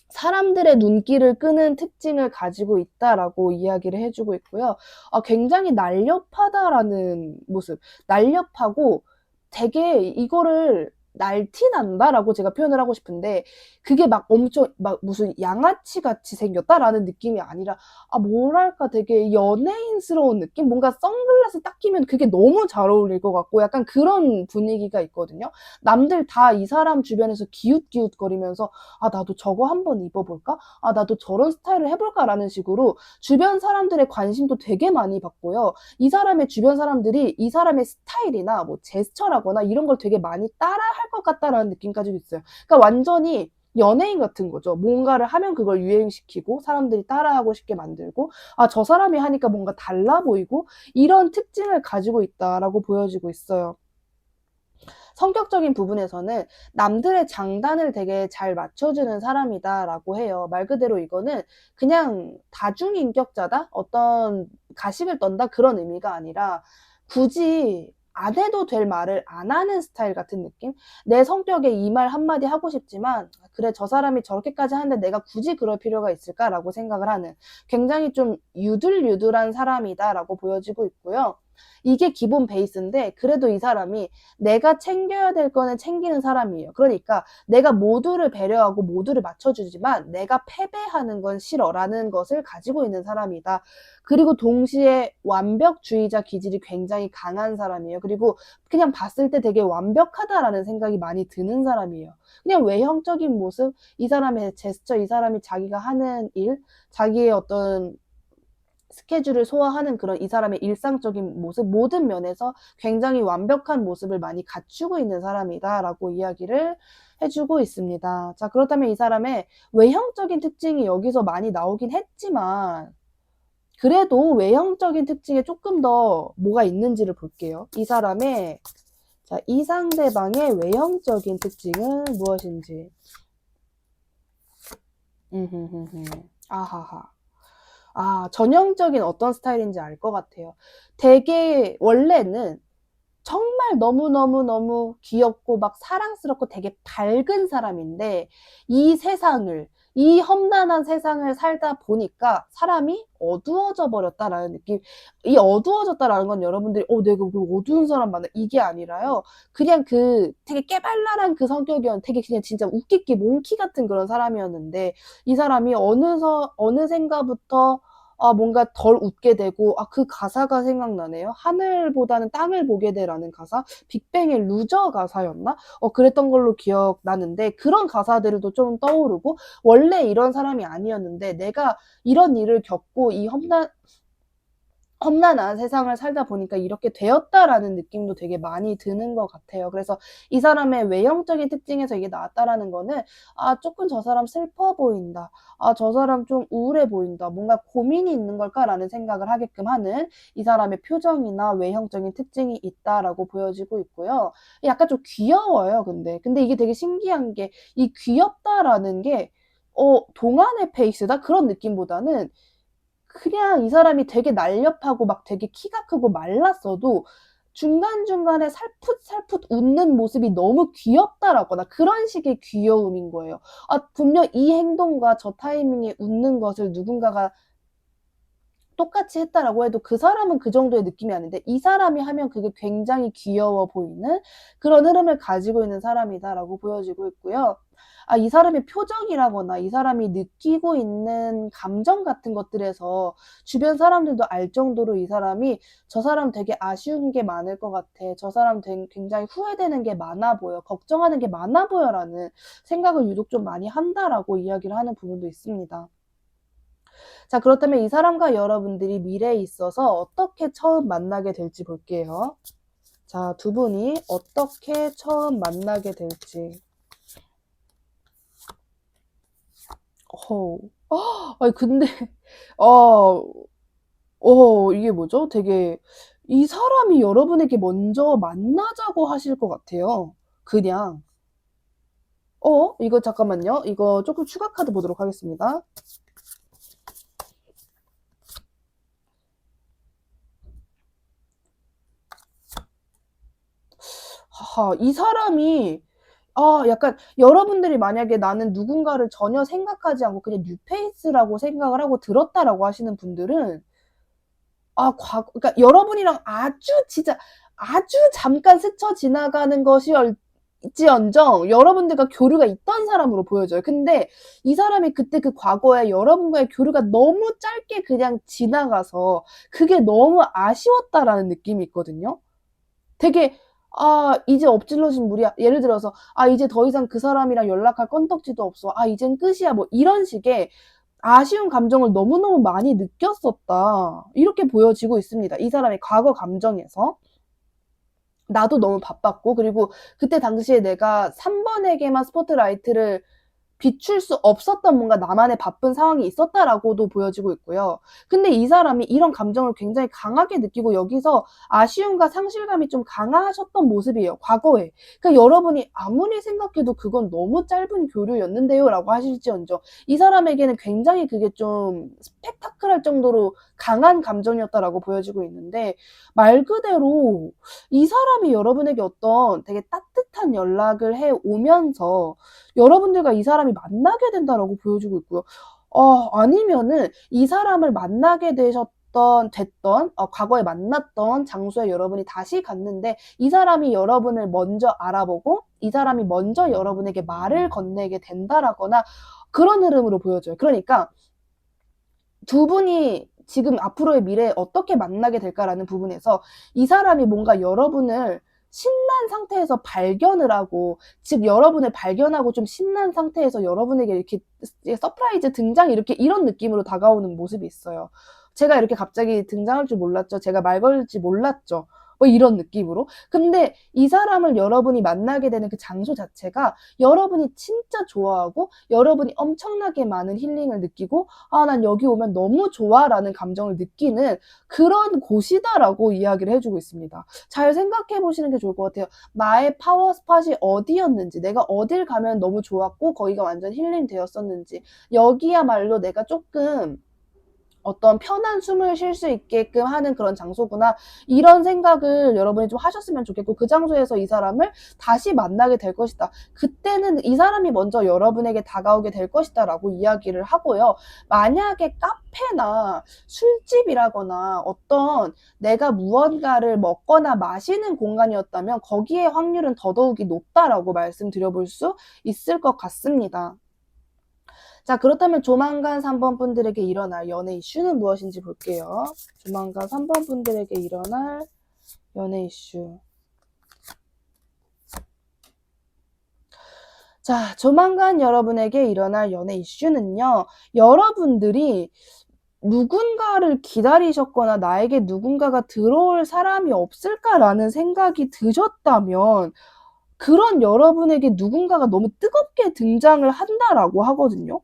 사람들의 눈길을 끄는 특징을 가지고 있다라고 이야기를 해주고 있고요. 굉장히 날렵하다라는 모습. 날렵하고 되게 이거를 날티난다라고 제가 표현을 하고 싶은데 그게 막 엄청 막 무슨 양아치 같이 생겼다라는 느낌이 아니라 뭐랄까 되게 연예인스러운 느낌? 뭔가 선글라스 딱 끼면 그게 너무 잘 어울릴 것 같고 약간 그런 분위기가 있거든요. 남들 다 이 사람 주변에서 기웃기웃거리면서 나도 저거 한번 입어볼까? 나도 저런 스타일을 해볼까라는 식으로 주변 사람들의 관심도 되게 많이 받고요. 이 사람의 주변 사람들이 이 사람의 스타일이나 뭐 제스처라거나 이런 걸 되게 많이 따라할 것 같다라는 느낌까지 있어요. 그러니까 완전히 연예인 같은 거죠. 뭔가를 하면 그걸 유행시키고 사람들이 따라하고 싶게 만들고 저 사람이 하니까 뭔가 달라 보이고 이런 특징을 가지고 있다라고 보여지고 있어요. 성격적인 부분에서는 남들의 장단을 되게 잘 맞춰주는 사람이다라고 해요. 말 그대로 이거는 그냥 다중인격자다? 어떤 가식을 떤다? 그런 의미가 아니라 굳이 안 해도 될 말을 안 하는 스타일 같은 느낌? 내 성격에 이 말 한마디 하고 싶지만 그래 저 사람이 저렇게까지 하는데 내가 굳이 그럴 필요가 있을까라고 생각을 하는 굉장히 좀 유들유들한 사람이다라고 보여지고 있고요. 이게 기본 베이스인데 그래도 이 사람이 내가 챙겨야 될 거는 챙기는 사람이에요. 그러니까 내가 모두를 배려하고 모두를 맞춰주지만 내가 패배하는 건 싫어라는 것을 가지고 있는 사람이다. 그리고 동시에 완벽주의자 기질이 굉장히 강한 사람이에요. 그리고 그냥 봤을 때 되게 완벽하다라는 생각이 많이 드는 사람이에요. 그냥 외형적인 모습, 이 사람의 제스처, 이 사람이 자기가 하는 일, 자기의 어떤 스케줄을 소화하는 그런 이 사람의 일상적인 모습, 모든 면에서 굉장히 완벽한 모습을 많이 갖추고 있는 사람이다라고 이야기를 해주고 있습니다. 자, 그렇다면 이 사람의 외형적인 특징이 여기서 많이 나오긴 했지만 그래도 외형적인 특징에 조금 더 뭐가 있는지를 볼게요. 이 사람의, 자, 이 상대방의 외형적인 특징은 무엇인지. 아하하. 아, 전형적인 어떤 스타일인지 알 것 같아요. 되게 원래는 정말 너무너무너무 귀엽고 막 사랑스럽고 되게 밝은 사람인데 이 험난한 세상을 살다 보니까 사람이 어두워져 버렸다라는 느낌. 이 어두워졌다라는 건 여러분들이 내가 그 어두운 사람 만나 이게 아니라요. 그냥 그 되게 깨발랄한 그 성격이었는데 되게 그냥 진짜 웃기기 몽키 같은 그런 사람이었는데 이 사람이 어느샌가부터 뭔가 덜 웃게 되고, 그 가사가 생각나네요. 하늘보다는 땅을 보게 되라는 가사? 빅뱅의 루저 가사였나? 그랬던 걸로 기억나는데, 그런 가사들도 좀 떠오르고, 원래 이런 사람이 아니었는데, 내가 이런 일을 겪고, 이 험난한 세상을 살다 보니까 이렇게 되었다라는 느낌도 되게 많이 드는 것 같아요. 그래서 이 사람의 외형적인 특징에서 이게 나왔다라는 거는 조금 저 사람 슬퍼 보인다. 저 사람 좀 우울해 보인다. 뭔가 고민이 있는 걸까라는 생각을 하게끔 하는 이 사람의 표정이나 외형적인 특징이 있다라고 보여지고 있고요. 약간 좀 귀여워요, 근데 이게 되게 신기한 게 이 귀엽다라는 게 동안의 페이스다? 그런 느낌보다는 그냥 이 사람이 되게 날렵하고 막 되게 키가 크고 말랐어도 중간중간에 살풋살풋 웃는 모습이 너무 귀엽다라거나 그런 식의 귀여움인 거예요. 분명 이 행동과 저 타이밍에 웃는 것을 누군가가 똑같이 했다라고 해도 그 사람은 그 정도의 느낌이 아닌데 이 사람이 하면 그게 굉장히 귀여워 보이는 그런 흐름을 가지고 있는 사람이다라고 보여지고 있고요. 이 사람의 표정이라거나 이 사람이 느끼고 있는 감정 같은 것들에서 주변 사람들도 알 정도로 이 사람이 저 사람 되게 아쉬운 게 많을 것 같아. 저 사람 굉장히 후회되는 게 많아 보여. 걱정하는 게 많아 보여라는 생각을 유독 좀 많이 한다라고 이야기를 하는 부분도 있습니다. 자, 그렇다면 이 사람과 여러분들이 미래에 있어서 어떻게 처음 만나게 될지 볼게요. 자, 두 분이 어떻게 처음 만나게 될지. 아니, 근데, 어, 이게 뭐죠? 되게, 이 사람이 여러분에게 먼저 만나자고 하실 것 같아요. 그냥. 이거 잠깐만요. 이거 조금 추가 카드 보도록 하겠습니다. 이 사람이 약간 여러분들이 만약에 나는 누군가를 전혀 생각하지 않고 그냥 뉴페이스라고 생각을 하고 들었다라고 하시는 분들은 그러니까 여러분이랑 진짜 아주 잠깐 스쳐 지나가는 것이었지언정 여러분들과 교류가 있던 사람으로 보여져요. 근데 이 사람이 그때 그 과거에 여러분과의 교류가 너무 짧게 그냥 지나가서 그게 너무 아쉬웠다라는 느낌이 있거든요. 되게 이제 엎질러진 물이야. 예를 들어서 이제 더 이상 그 사람이랑 연락할 건덕지도 없어. 이젠 끝이야. 뭐 이런 식의 아쉬운 감정을 너무너무 많이 느꼈었다. 이렇게 보여지고 있습니다. 이 사람의 과거 감정에서. 나도 너무 바빴고 그리고 그때 당시에 내가 3번에게만 스포트라이트를 비출 수 없었던 뭔가 나만의 바쁜 상황이 있었다라고도 보여지고 있고요. 근데 이 사람이 이런 감정을 굉장히 강하게 느끼고 여기서 아쉬움과 상실감이 좀 강하셨던 모습이에요. 과거에. 그러니까 여러분이 아무리 생각해도 그건 너무 짧은 교류였는데요 라고 하실지언정 이 사람에게는 굉장히 그게 좀 스펙타클할 정도로 강한 감정이었다라고 보여지고 있는데 말 그대로 이 사람이 여러분에게 어떤 되게 따뜻한 연락을 해 오면서 여러분들과 이 사람이 만나게 된다라고 보여지고 있고요. 아니면은 이 사람을 만나게 됐던 과거에 만났던 장소에 여러분이 다시 갔는데 이 사람이 여러분을 먼저 알아보고 이 사람이 먼저 여러분에게 말을 건네게 된다라거나 그런 흐름으로 보여져요. 그러니까 두 분이 지금 앞으로의 미래에 어떻게 만나게 될까라는 부분에서 이 사람이 뭔가 여러분을 신난 상태에서 발견을 하고 즉 여러분을 발견하고 좀 신난 상태에서 여러분에게 이렇게 서프라이즈 등장 이런 느낌으로 다가오는 모습이 있어요. 제가 이렇게 갑자기 등장할 줄 몰랐죠. 제가 말 걸지 몰랐죠. 뭐 이런 느낌으로. 근데 이 사람을 여러분이 만나게 되는 그 장소 자체가 여러분이 진짜 좋아하고 여러분이 엄청나게 많은 힐링을 느끼고 난 여기 오면 너무 좋아라는 감정을 느끼는 그런 곳이다라고 이야기를 해주고 있습니다. 잘 생각해 보시는 게 좋을 것 같아요. 나의 파워 스팟이 어디였는지, 내가 어딜 가면 너무 좋았고 거기가 완전 힐링 되었었는지, 여기야말로 내가 조금 어떤 편한 숨을 쉴 수 있게끔 하는 그런 장소구나, 이런 생각을 여러분이 좀 하셨으면 좋겠고, 그 장소에서 이 사람을 다시 만나게 될 것이다. 그때는 이 사람이 먼저 여러분에게 다가오게 될 것이다 라고 이야기를 하고요. 만약에 카페나 술집이라거나 어떤 내가 무언가를 먹거나 마시는 공간이었다면 거기에 확률은 더더욱이 높다라고 말씀드려볼 수 있을 것 같습니다. 자, 그렇다면 조만간 3번 분들에게 일어날 연애 이슈는 무엇인지 볼게요. 조만간 3번 분들에게 일어날 연애 이슈. 자, 조만간 여러분에게 일어날 연애 이슈는요, 여러분들이 누군가를 기다리셨거나 나에게 누군가가 들어올 사람이 없을까라는 생각이 드셨다면 그런 여러분에게 누군가가 너무 뜨겁게 등장을 한다라고 하거든요.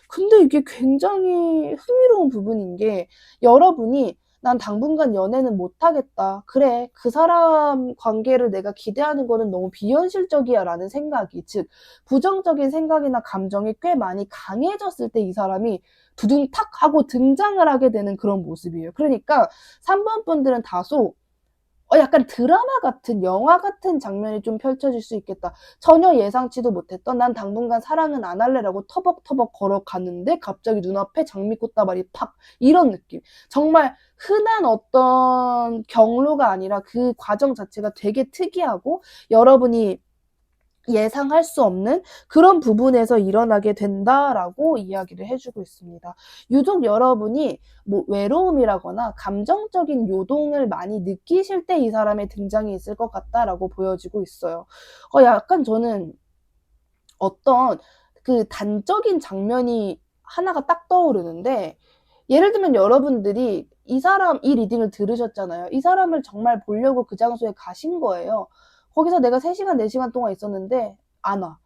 근데 이게 굉장히 흥미로운 부분인 게, 여러분이 난 당분간 연애는 못하겠다. 그래, 그 사람 관계를 내가 기대하는 거는 너무 비현실적이야 라는 생각이, 즉 부정적인 생각이나 감정이 꽤 많이 강해졌을 때 이 사람이 두둥탁 하고 등장을 하게 되는 그런 모습이에요. 그러니까 3번 분들은 다소 약간 드라마 같은, 영화 같은 장면이 좀 펼쳐질 수 있겠다. 전혀 예상치도 못했던 난 당분간 사랑은 안 할래라고 터벅터벅 걸어갔는데 갑자기 눈앞에 장미꽃다발이 팍, 이런 느낌. 정말 흔한 어떤 경로가 아니라 그 과정 자체가 되게 특이하고 여러분이 예상할 수 없는 그런 부분에서 일어나게 된다라고 이야기를 해주고 있습니다. 유독 여러분이 뭐 외로움이라거나 감정적인 요동을 많이 느끼실 때 이 사람의 등장이 있을 것 같다라고 보여지고 있어요. 약간 저는 어떤 그 단적인 장면이 하나가 딱 떠오르는데, 예를 들면 여러분들이 이 리딩을 들으셨잖아요. 이 사람을 정말 보려고 그 장소에 가신 거예요. 거기서 내가 3시간, 4시간 동안 있었는데 안 와.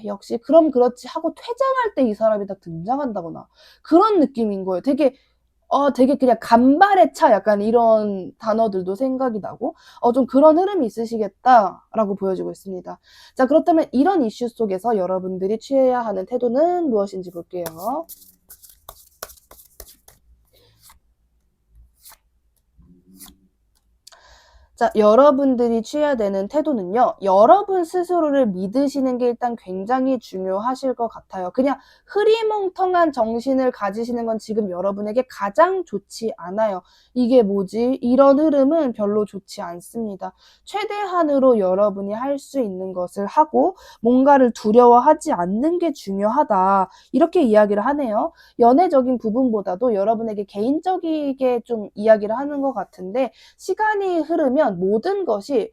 역시 그럼 그렇지 하고 퇴장할 때 이 사람이 딱 등장한다거나 그런 느낌인 거예요. 되게 그냥 간발의 차, 약간 이런 단어들도 생각이 나고 좀 그런 흐름이 있으시겠다라고 보여지고 있습니다. 자, 그렇다면 이런 이슈 속에서 여러분들이 취해야 하는 태도는 무엇인지 볼게요. 자, 여러분들이 취해야 되는 태도는요, 여러분 스스로를 믿으시는 게 일단 굉장히 중요하실 것 같아요. 그냥 흐리멍텅한 정신을 가지시는 건 지금 여러분에게 가장 좋지 않아요. 이게 뭐지? 이런 흐름은 별로 좋지 않습니다. 최대한으로 여러분이 할 수 있는 것을 하고 뭔가를 두려워하지 않는 게 중요하다, 이렇게 이야기를 하네요. 연애적인 부분보다도 여러분에게 개인적이게 좀 이야기를 하는 것 같은데, 시간이 흐르면 모든 것이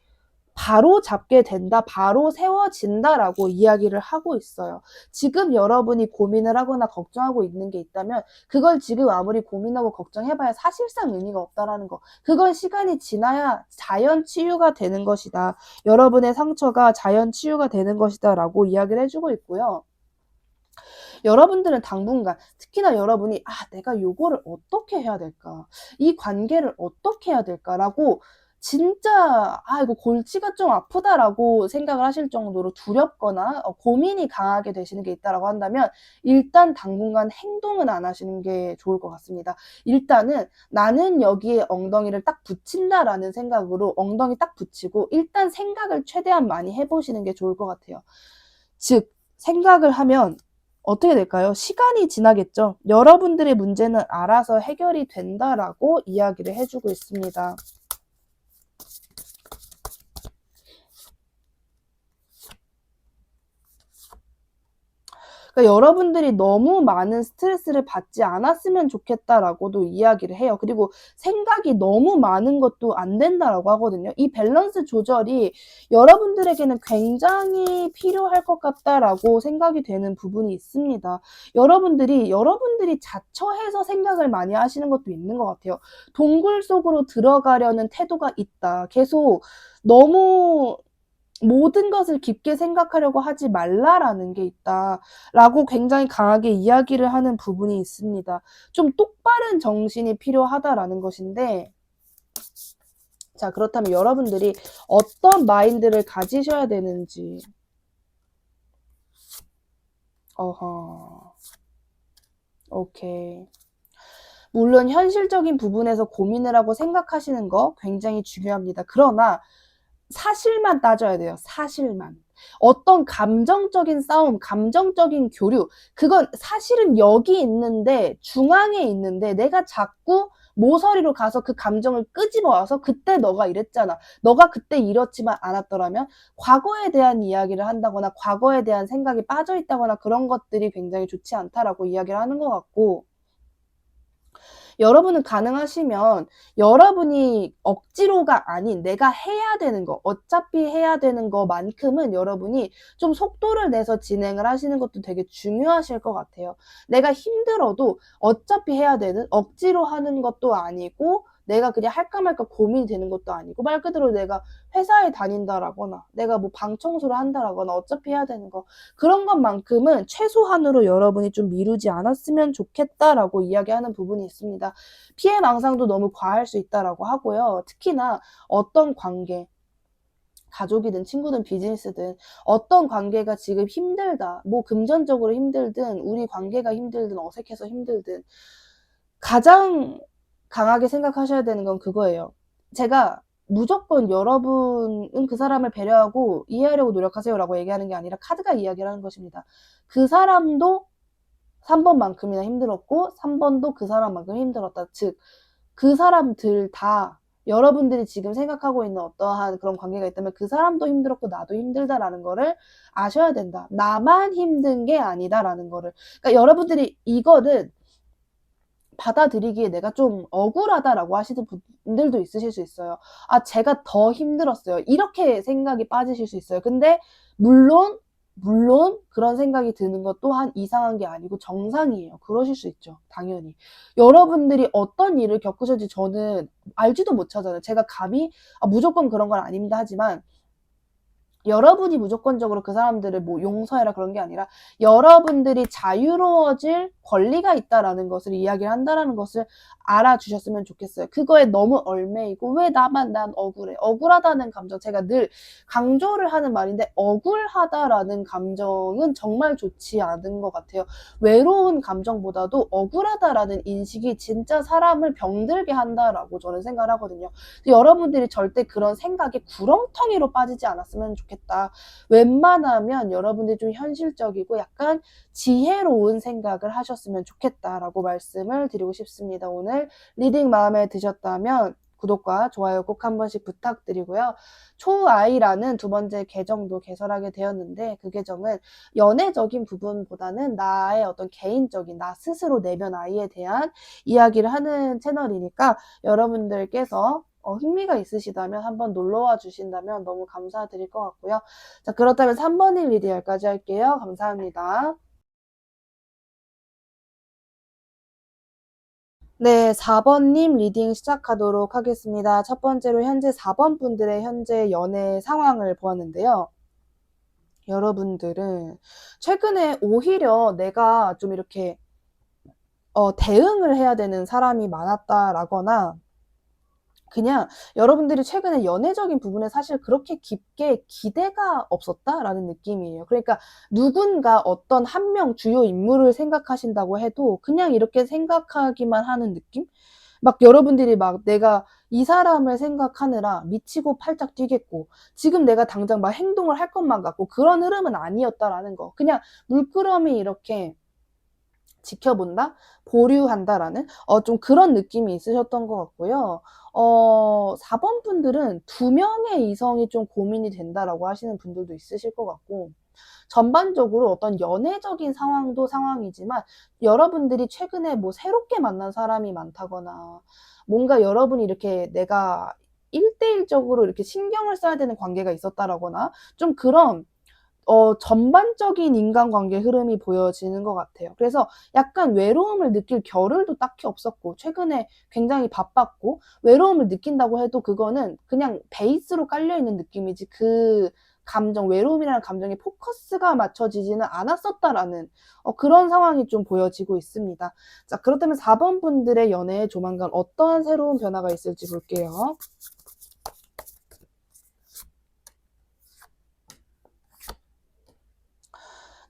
바로 잡게 된다, 바로 세워진다라고 이야기를 하고 있어요. 지금 여러분이 고민을 하거나 걱정하고 있는 게 있다면 그걸 지금 아무리 고민하고 걱정해봐야 사실상 의미가 없다라는 거. 그건 시간이 지나야 자연 치유가 되는 것이다. 여러분의 상처가 자연 치유가 되는 것이다 라고 이야기를 해주고 있고요. 여러분들은 당분간, 특히나 여러분이 내가 요거를 어떻게 해야 될까? 이 관계를 어떻게 해야 될까라고 진짜 이거 골치가 좀 아프다라고 생각을 하실 정도로 두렵거나 고민이 강하게 되시는 게 있다라고 한다면 일단 당분간 행동은 안 하시는 게 좋을 것 같습니다. 일단은 나는 여기에 엉덩이를 딱 붙인다라는 생각으로 엉덩이 딱 붙이고 일단 생각을 최대한 많이 해보시는 게 좋을 것 같아요. 즉, 생각을 하면 어떻게 될까요? 시간이 지나겠죠. 여러분들의 문제는 알아서 해결이 된다라고 이야기를 해주고 있습니다. 그러니까 여러분들이 너무 많은 스트레스를 받지 않았으면 좋겠다라고도 이야기를 해요. 그리고 생각이 너무 많은 것도 안 된다라고 하거든요. 이 밸런스 조절이 여러분들에게는 굉장히 필요할 것 같다라고 생각이 되는 부분이 있습니다. 여러분들이 자처해서 생각을 많이 하시는 것도 있는 것 같아요. 동굴 속으로 들어가려는 태도가 있다. 계속 너무 모든 것을 깊게 생각하려고 하지 말라라는 게 있다라고 굉장히 강하게 이야기를 하는 부분이 있습니다. 좀 똑바른 정신이 필요하다라는 것인데, 자, 그렇다면 여러분들이 어떤 마인드를 가지셔야 되는지. 어허. 오케이. 물론 현실적인 부분에서 고민을 하고 생각하시는 거 굉장히 중요합니다. 그러나 사실만 따져야 돼요. 사실만. 어떤 감정적인 싸움, 감정적인 교류, 그건 사실은 여기 있는데, 중앙에 있는데, 내가 자꾸 모서리로 가서 그 감정을 끄집어 와서 그때 너가 이랬잖아. 너가 그때 이렇지만 않았더라면 과거에 대한 이야기를 한다거나 과거에 대한 생각이 빠져 있다거나 그런 것들이 굉장히 좋지 않다라고 이야기를 하는 것 같고, 여러분은 가능하시면 여러분이 억지로가 아닌 내가 해야 되는 거, 어차피 해야 되는 거만큼은 여러분이 좀 속도를 내서 진행을 하시는 것도 되게 중요하실 것 같아요. 내가 힘들어도 어차피 해야 되는, 억지로 하는 것도 아니고 내가 그냥 할까 말까 고민이 되는 것도 아니고 말 그대로 내가 회사에 다닌다라거나 내가 뭐 방 청소를 한다라거나 어차피 해야 되는 거, 그런 것만큼은 최소한으로 여러분이 좀 미루지 않았으면 좋겠다라고 이야기하는 부분이 있습니다. 피해망상도 너무 과할 수 있다라고 하고요. 특히나 어떤 관계, 가족이든 친구든 비즈니스든 어떤 관계가 지금 힘들다, 뭐 금전적으로 힘들든 우리 관계가 힘들든 어색해서 힘들든 가장 강하게 생각하셔야 되는 건 그거예요. 제가 무조건 여러분은 그 사람을 배려하고 이해하려고 노력하세요라고 얘기하는 게 아니라 카드가 이야기를 하는 것입니다. 그 사람도 3번만큼이나 힘들었고 3번도 그 사람만큼 힘들었다. 즉, 그 사람들 다 여러분들이 지금 생각하고 있는 어떠한 그런 관계가 있다면 그 사람도 힘들었고 나도 힘들다라는 거를 아셔야 된다. 나만 힘든 게 아니다라는 거를. 그러니까 여러분들이 이거는 받아들이기에 내가 좀 억울하다라고 하시는 분들도 있으실 수 있어요. 아, 제가 더 힘들었어요. 이렇게 생각이 빠지실 수 있어요. 근데 물론 그런 생각이 드는 것 또한 이상한 게 아니고 정상이에요. 그러실 수 있죠. 당연히. 여러분들이 어떤 일을 겪으실지 저는 알지도 못하잖아요. 제가 감히 무조건 그런 건 아닙니다 하지만 여러분이 무조건적으로 그 사람들을 뭐 용서해라 그런 게 아니라 여러분들이 자유로워질 권리가 있다라는 것을 이야기를 한다라는 것을 알아주셨으면 좋겠어요. 그거에 너무 얽매이고 왜 나만 난 억울해. 억울하다는 감정, 제가 늘 강조를 하는 말인데 억울하다라는 감정은 정말 좋지 않은 것 같아요. 외로운 감정보다도 억울하다라는 인식이 진짜 사람을 병들게 한다라고 저는 생각을 하거든요. 여러분들이 절대 그런 생각에 구렁텅이로 빠지지 않았으면 좋겠다. 웬만하면 여러분들이 좀 현실적이고 약간 지혜로운 생각을 하셨으면 좋겠다라고 말씀을 드리고 싶습니다. 오늘 리딩 마음에 드셨다면 구독과 좋아요 꼭 한 번씩 부탁드리고요. 초아이라는 두 번째 계정도 개설하게 되었는데 그 계정은 연애적인 부분보다는 나의 어떤 개인적인 나 스스로 내면 아이에 대한 이야기를 하는 채널이니까 여러분들께서 흥미가 있으시다면 한번 놀러와 주신다면 너무 감사드릴 것 같고요. 자, 그렇다면 3번인 리딩 여기까지 할게요. 감사합니다. 네, 4번님 리딩 시작하도록 하겠습니다. 첫 번째로 현재 4번 분들의 현재 연애 상황을 보았는데요. 여러분들은 최근에 오히려 내가 좀 이렇게 대응을 해야 되는 사람이 많았다라거나 그냥 여러분들이 최근에 연애적인 부분에 사실 그렇게 깊게 기대가 없었다라는 느낌이에요. 그러니까 누군가 어떤 한 명 주요 인물을 생각하신다고 해도 그냥 이렇게 생각하기만 하는 느낌? 막 여러분들이 막 내가 이 사람을 생각하느라 미치고 팔짝 뛰겠고 지금 내가 당장 막 행동을 할 것만 같고 그런 흐름은 아니었다라는 거. 그냥 물끄러미 이렇게 지켜본다? 보류한다라는 좀 그런 느낌이 있으셨던 것 같고요. 4번 분들은 두 명의 이성이 좀 고민이 된다라고 하시는 분들도 있으실 것 같고 전반적으로 어떤 연애적인 상황도 상황이지만 여러분들이 최근에 뭐 새롭게 만난 사람이 많다거나 뭔가 여러분이 이렇게 내가 1대1적으로 이렇게 신경을 써야 되는 관계가 있었다라거나 좀 그런 전반적인 인간관계 흐름이 보여지는 것 같아요. 그래서 약간 외로움을 느낄 겨를도 딱히 없었고 최근에 굉장히 바빴고 외로움을 느낀다고 해도 그거는 그냥 베이스로 깔려있는 느낌이지 그 감정, 외로움이라는 감정에 포커스가 맞춰지지는 않았었다라는 그런 상황이 좀 보여지고 있습니다. 자, 그렇다면 4번 분들의 연애에 조만간 어떠한 새로운 변화가 있을지 볼게요.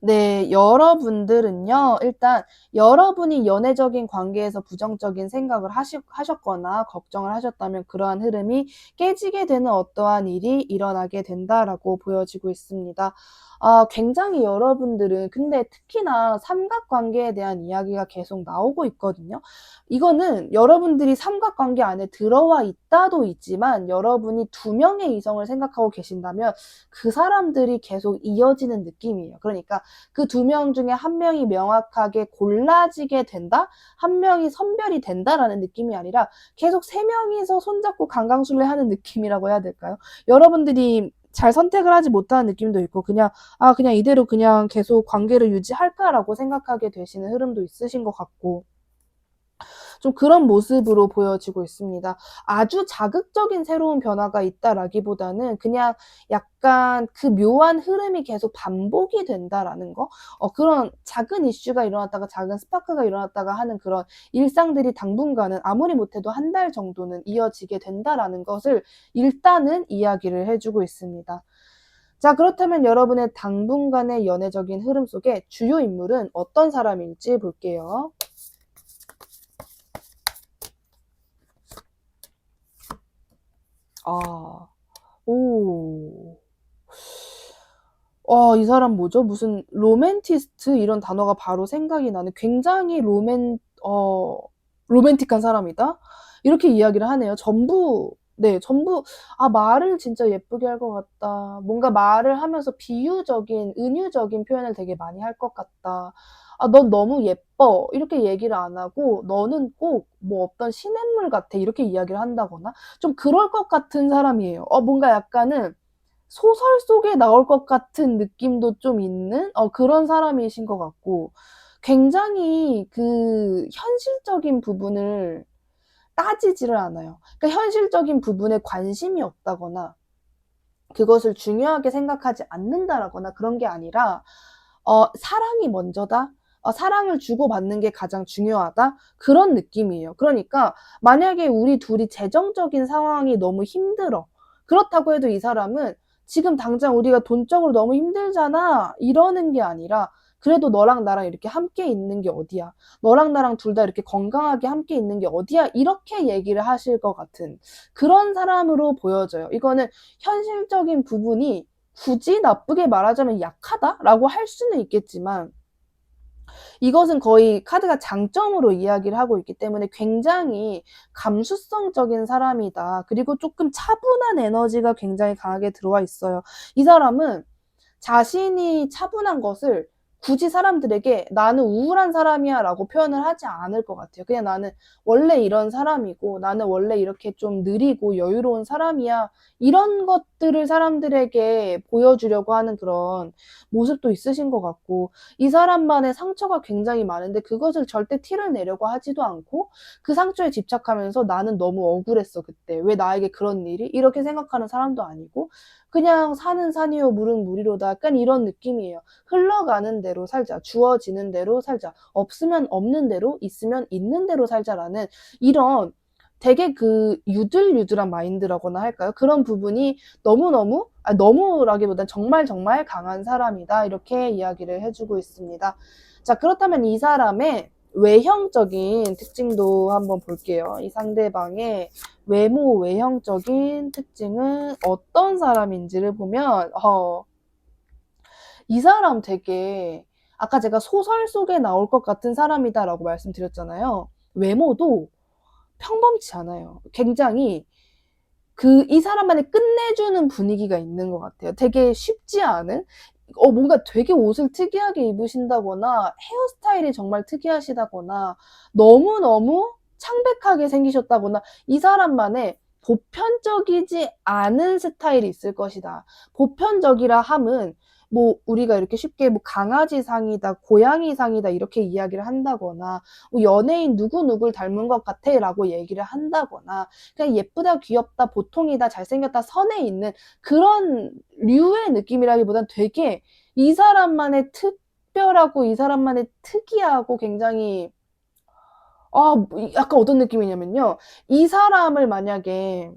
네, 여러분들은요, 일단 여러분이 연애적인 관계에서 부정적인 생각을 하셨거나 걱정을 하셨다면 그러한 흐름이 깨지게 되는 어떠한 일이 일어나게 된다라고 보여지고 있습니다. 굉장히 여러분들은 근데 특히나 삼각관계에 대한 이야기가 계속 나오고 있거든요. 이거는 여러분들이 삼각관계 안에 들어와 있다도 있지만 여러분이 2명의 이성을 생각하고 계신다면 그 사람들이 계속 이어지는 느낌이에요. 그러니까 그 2명 중에 1명이 명확하게 골라지게 된다? 1명이 선별이 된다라는 느낌이 아니라 계속 3명이서 손잡고 강강술래 하는 느낌이라고 해야 될까요? 여러분들이 잘 선택을 하지 못하는 느낌도 있고 그냥 그냥 이대로 그냥 계속 관계를 유지할까라고 생각하게 되시는 흐름도 있으신 것 같고 좀 그런 모습으로 보여지고 있습니다. 아주 자극적인 새로운 변화가 있다라기보다는 그냥 약간 그 묘한 흐름이 계속 반복이 된다라는 거? 그런 작은 이슈가 일어났다가 작은 스파크가 일어났다가 하는 그런 일상들이 당분간은 아무리 못해도 1달 정도는 이어지게 된다라는 것을 일단은 이야기를 해주고 있습니다. 자, 그렇다면 여러분의 당분간의 연애적인 흐름 속에 주요 인물은 어떤 사람일지 볼게요. 오. 이 사람 뭐죠? 무슨 로맨티스트 이런 단어가 바로 생각이 나는 굉장히 로맨틱한 사람이다? 이렇게 이야기를 하네요. 전부, 말을 진짜 예쁘게 할 것 같다. 뭔가 말을 하면서 비유적인, 은유적인 표현을 되게 많이 할 것 같다. 넌 너무 예뻐. 이렇게 얘기를 안 하고, 너는 꼭 뭐 어떤 시냇물 같아. 이렇게 이야기를 한다거나, 좀 그럴 것 같은 사람이에요. 뭔가 약간은 소설 속에 나올 것 같은 느낌도 좀 있는 그런 사람이신 것 같고 굉장히 그 현실적인 부분을 따지지를 않아요. 그러니까 현실적인 부분에 관심이 없다거나 그것을 중요하게 생각하지 않는다라거나 그런 게 아니라 사랑이 먼저다. 사랑을 주고받는 게 가장 중요하다. 그런 느낌이에요. 그러니까 만약에 우리 둘이 재정적인 상황이 너무 힘들어. 그렇다고 해도 이 사람은 지금 당장 우리가 돈적으로 너무 힘들잖아. 이러는 게 아니라 그래도 너랑 나랑 이렇게 함께 있는 게 어디야. 너랑 나랑 둘 다 이렇게 건강하게 함께 있는 게 어디야. 이렇게 얘기를 하실 것 같은 그런 사람으로 보여져요. 이거는 현실적인 부분이 굳이 나쁘게 말하자면 약하다라고 할 수는 있겠지만 이것은 거의 카드가 장점으로 이야기를 하고 있기 때문에 굉장히 감수성적인 사람이다. 그리고 조금 차분한 에너지가 굉장히 강하게 들어와 있어요. 이 사람은 자신이 차분한 것을 굳이 사람들에게 나는 우울한 사람이야 라고 표현을 하지 않을 것 같아요. 그냥 나는 원래 이런 사람이고 나는 원래 이렇게 좀 느리고 여유로운 사람이야. 이런 것들을 사람들에게 보여주려고 하는 그런 모습도 있으신 것 같고 이 사람만의 상처가 굉장히 많은데 그것을 절대 티를 내려고 하지도 않고 그 상처에 집착하면서 나는 너무 억울했어 그때. 왜 나에게 그런 일이? 이렇게 생각하는 사람도 아니고 그냥 산은 산이요 물은 물이로다 약간 이런 느낌이에요. 흘러가는 대로 살자. 주어지는 대로 살자. 없으면 없는 대로 있으면 있는 대로 살자라는 이런 되게 그 유들유들한 마인드라고나 할까요? 그런 부분이 너무라기보단 정말 정말 강한 사람이다. 이렇게 이야기를 해주고 있습니다. 자, 그렇다면 이 사람의 외형적인 특징도 한번 볼게요. 이 상대방의 외형적인 특징은 어떤 사람인지를 보면 이 사람 되게 아까 제가 소설 속에 나올 것 같은 사람이다라고 말씀드렸잖아요. 외모도 평범치 않아요. 굉장히 이 사람만의 끝내주는 분위기가 있는 것 같아요. 되게 쉽지 않은 뭔가 되게 옷을 특이하게 입으신다거나 헤어스타일이 정말 특이하시다거나 너무너무 창백하게 생기셨다거나 이 사람만의 보편적이지 않은 스타일이 있을 것이다. 보편적이라 함은 뭐 우리가 이렇게 쉽게 뭐 강아지상이다, 고양이상이다 이렇게 이야기를 한다거나 뭐 연예인 누구누구를 닮은 것 같아 라고 얘기를 한다거나 그냥 예쁘다, 귀엽다, 보통이다, 잘생겼다 선에 있는 그런 류의 느낌이라기보단 되게 이 사람만의 특별하고 이 사람만의 특이하고 굉장히 약간 어떤 느낌이냐면요. 이 사람을 만약에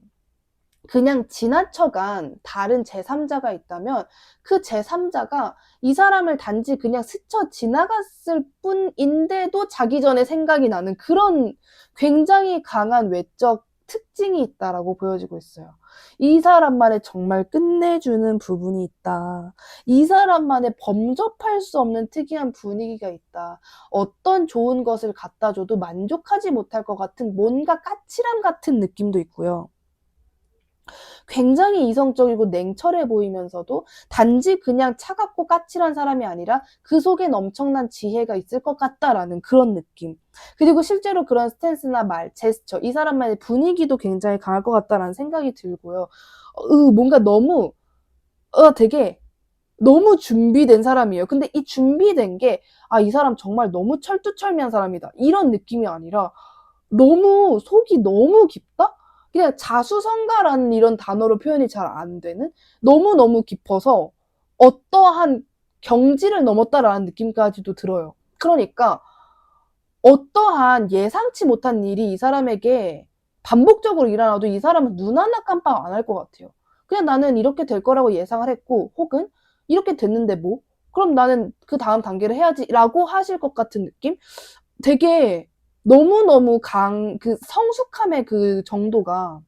그냥 지나쳐간 다른 제3자가 있다면 그 제3자가 이 사람을 단지 그냥 스쳐 지나갔을 뿐인데도 자기 전에 생각이 나는 그런 굉장히 강한 외적 특징이 있다라고 보여지고 있어요. 이 사람만의 정말 끝내주는 부분이 있다. 이 사람만의 범접할 수 없는 특이한 분위기가 있다. 어떤 좋은 것을 갖다 줘도 만족하지 못할 것 같은 뭔가 까칠함 같은 느낌도 있고요. 굉장히 이성적이고 냉철해 보이면서도 단지 그냥 차갑고 까칠한 사람이 아니라 그 속엔 엄청난 지혜가 있을 것 같다라는 그런 느낌. 그리고 실제로 그런 스탠스나 말, 제스처, 이 사람만의 분위기도 굉장히 강할 것 같다라는 생각이 들고요. 뭔가 너무 되게 너무 준비된 사람이에요. 근데 이 준비된 게 이 사람 정말 너무 철두철미한 사람이다. 이런 느낌이 아니라 너무 속이 너무 깊다? 그냥 자수성가라는 이런 단어로 표현이 잘 안 되는? 너무너무 깊어서 어떠한 경지를 넘었다라는 느낌까지도 들어요. 그러니까 어떠한 예상치 못한 일이 이 사람에게 반복적으로 일어나도 이 사람은 눈 하나 깜빡 안 할 것 같아요. 그냥 나는 이렇게 될 거라고 예상을 했고 혹은 이렇게 됐는데 뭐? 그럼 나는 그 다음 단계를 해야지라고 하실 것 같은 느낌? 되게 너무너무 그 성숙함의 그 정도가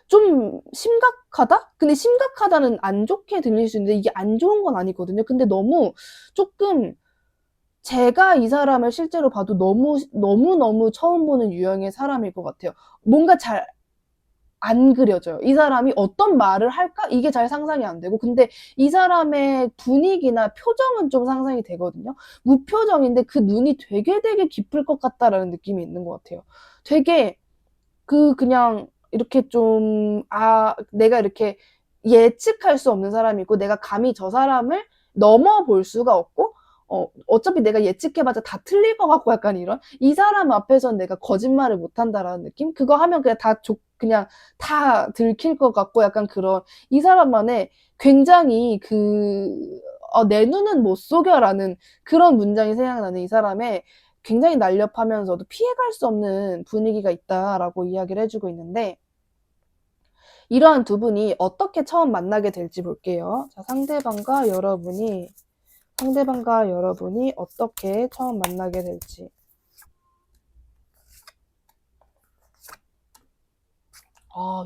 좀 심각하다? 근데 심각하다는 안 좋게 들릴 수 있는데 이게 안 좋은 건 아니거든요. 근데 너무 조금 제가 이 사람을 실제로 봐도 너무너무 처음 보는 유형의 사람일 것 같아요. 뭔가 잘 안 그려져요. 이 사람이 어떤 말을 할까? 이게 잘 상상이 안 되고. 근데 이 사람의 분위기나 표정은 좀 상상이 되거든요. 무표정인데 그 눈이 되게 깊을 것 같다라는 느낌이 있는 것 같아요. 되게 그냥 이렇게 좀 내가 이렇게 예측할 수 없는 사람이고 내가 감히 저 사람을 넘어볼 수가 없고 어차피 내가 예측해봤자 다 틀릴 것 같고 약간 이런 이 사람 앞에선 내가 거짓말을 못한다라는 느낌? 그거 하면 그냥 다 들킬 것 같고 약간 그런 이 사람만의 굉장히 내 눈은 못 속여라는 그런 문장이 생각나는 이 사람의 굉장히 날렵하면서도 피해갈 수 없는 분위기가 있다라고 이야기를 해주고 있는데 이러한 두 분이 어떻게 처음 만나게 될지 볼게요. 자, 상대방과 여러분이 어떻게 처음 만나게 될지.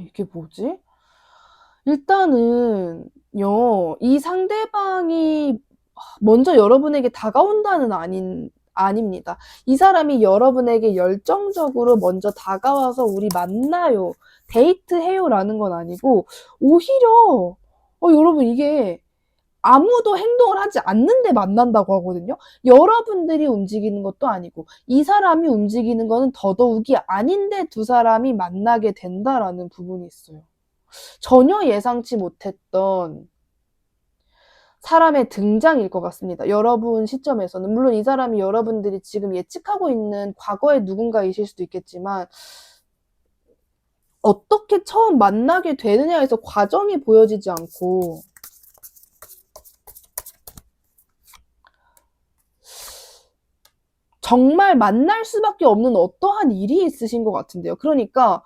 이게 뭐지? 일단은 이 상대방이 먼저 여러분에게 다가온다는 아닙니다. 이 사람이 여러분에게 열정적으로 먼저 다가와서 우리 만나요, 데이트해요 라는 건 아니고 오히려 여러분 이게 아무도 행동을 하지 않는데 만난다고 하거든요. 여러분들이 움직이는 것도 아니고 이 사람이 움직이는 거는 더더욱이 아닌데 두 사람이 만나게 된다라는 부분이 있어요. 전혀 예상치 못했던 사람의 등장일 것 같습니다. 여러분 시점에서는. 물론 이 사람이 여러분들이 지금 예측하고 있는 과거의 누군가이실 수도 있겠지만 어떻게 처음 만나게 되느냐에서 과정이 보여지지 않고 정말 만날 수밖에 없는 어떠한 일이 있으신 것 같은데요. 그러니까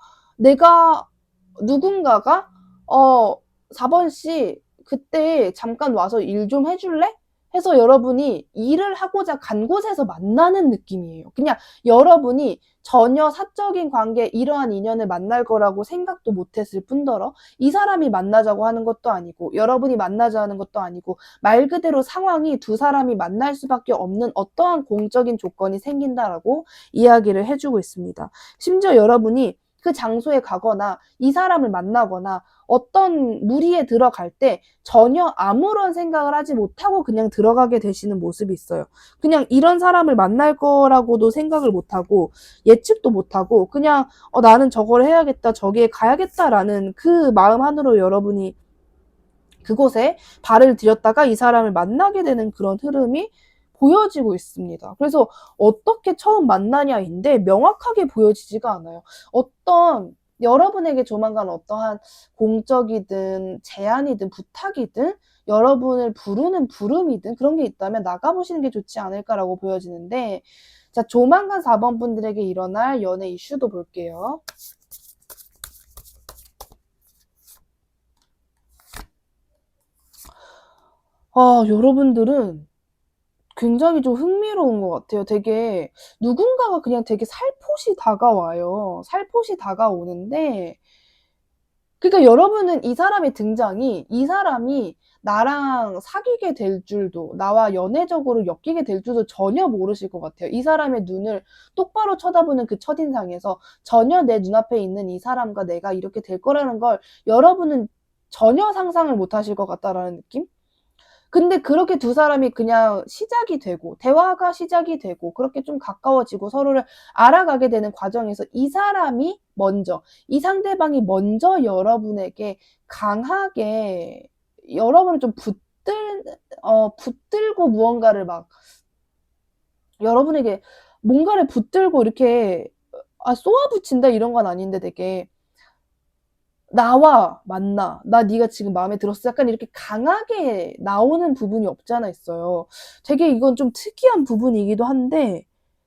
누군가가 4번 씨 그때 잠깐 와서 일 좀 해줄래? 해서 여러분이 일을 하고자 간 곳에서 만나는 느낌이에요. 그냥 여러분이 전혀 사적인 관계 이러한 인연을 만날 거라고 생각도 못했을 뿐더러 이 사람이 만나자고 하는 것도 아니고 여러분이 만나자 하는 것도 아니고 말 그대로 상황이 두 사람이 만날 수밖에 없는 어떠한 공적인 조건이 생긴다라고 이야기를 해주고 있습니다. 심지어 여러분이 그 장소에 가거나 이 사람을 만나거나 어떤 무리에 들어갈 때 전혀 아무런 생각을 하지 못하고 그냥 들어가게 되시는 모습이 있어요. 그냥 이런 사람을 만날 거라고도 생각을 못하고 예측도 못하고 그냥 나는 저걸 해야겠다, 저기에 가야겠다라는 그 마음 안으로 여러분이 그곳에 발을 들였다가 이 사람을 만나게 되는 그런 흐름이 보여지고 있습니다. 그래서 어떻게 처음 만나냐인데 명확하게 보여지지가 않아요. 어떤 여러분에게 조만간 어떠한 공적이든 제안이든 부탁이든 여러분을 부르는 부름이든 그런 게 있다면 나가보시는 게 좋지 않을까라고 보여지는데, 자, 조만간 4번 분들에게 일어날 연애 이슈도 볼게요. 여러분들은 굉장히 좀 흥미로운 것 같아요. 되게 누군가가 그냥 되게 살포시 다가와요. 살포시 다가오는데, 그러니까 여러분은 이 사람의 등장이 이 사람이 나랑 사귀게 될 줄도, 나와 연애적으로 엮이게 될 줄도 전혀 모르실 것 같아요. 이 사람의 눈을 똑바로 쳐다보는 그 첫인상에서 전혀 내 눈앞에 있는 이 사람과 내가 이렇게 될 거라는 걸 여러분은 전혀 상상을 못 하실 것 같다라는 느낌? 근데 그렇게 두 사람이 그냥 시작이 되고 대화가 시작이 되고 그렇게 좀 가까워지고 서로를 알아가게 되는 과정에서 이 사람이 먼저, 이 상대방이 먼저 여러분에게 강하게 여러분을 좀 붙들고 무언가를 막 여러분에게 뭔가를 붙들고 이렇게 쏘아붙인다 이런 건 아닌데 되게 나와 만나. 나 네가 지금 마음에 들었어. 약간 이렇게 강하게 나오는 부분이 없지 않아 있어요. 되게 이건 좀 특이한 부분이기도 한데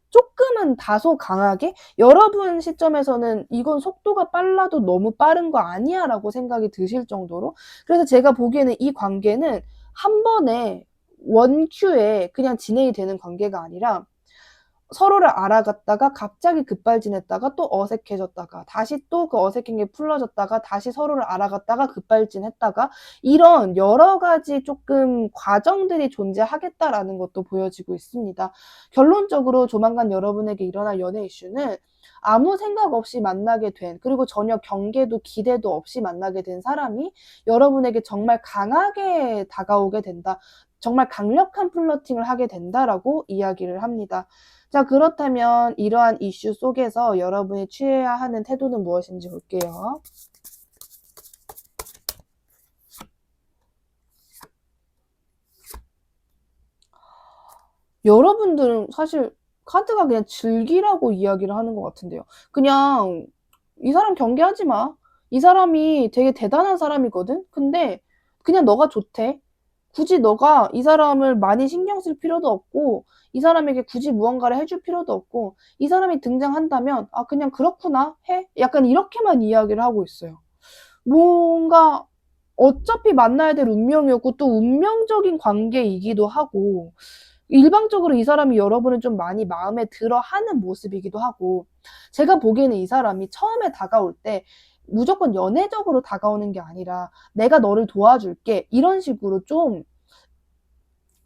조금은 다소 강하게 여러분 시점에서는 이건 속도가 빨라도 너무 빠른 거 아니야 라고 생각이 드실 정도로, 그래서 제가 보기에는 이 관계는 한 번에 원큐에 그냥 진행이 되는 관계가 아니라 서로를 알아갔다가 갑자기 급발진했다가 또 어색해졌다가 다시 또 그 어색한 게 풀어졌다가 다시 서로를 알아갔다가 급발진했다가 이런 여러 가지 조금 과정들이 존재하겠다라는 것도 보여지고 있습니다. 결론적으로 조만간 여러분에게 일어날 연애 이슈는 아무 생각 없이 만나게 된, 그리고 전혀 경계도 기대도 없이 만나게 된 사람이 여러분에게 정말 강하게 다가오게 된다. 정말 강력한 플러팅을 하게 된다라고 이야기를 합니다. 자, 그렇다면 이러한 이슈 속에서 여러분이 취해야 하는 태도는 무엇인지 볼게요. 여러분들은 사실 카드가 그냥 즐기라고 이야기를 하는 것 같은데요. 그냥 이 사람 경계하지 마. 이 사람이 되게 대단한 사람이거든? 근데 그냥 너가 좋대. 굳이 너가 이 사람을 많이 신경 쓸 필요도 없고 이 사람에게 굳이 무언가를 해줄 필요도 없고 이 사람이 등장한다면 그냥 그렇구나 해? 약간 이렇게만 이야기를 하고 있어요. 뭔가 어차피 만나야 될 운명이었고 또 운명적인 관계이기도 하고 일방적으로 이 사람이 여러분을 좀 많이 마음에 들어 하는 모습이기도 하고, 제가 보기에는 이 사람이 처음에 다가올 때 무조건 연애적으로 다가오는 게 아니라 내가 너를 도와줄게 이런 식으로 좀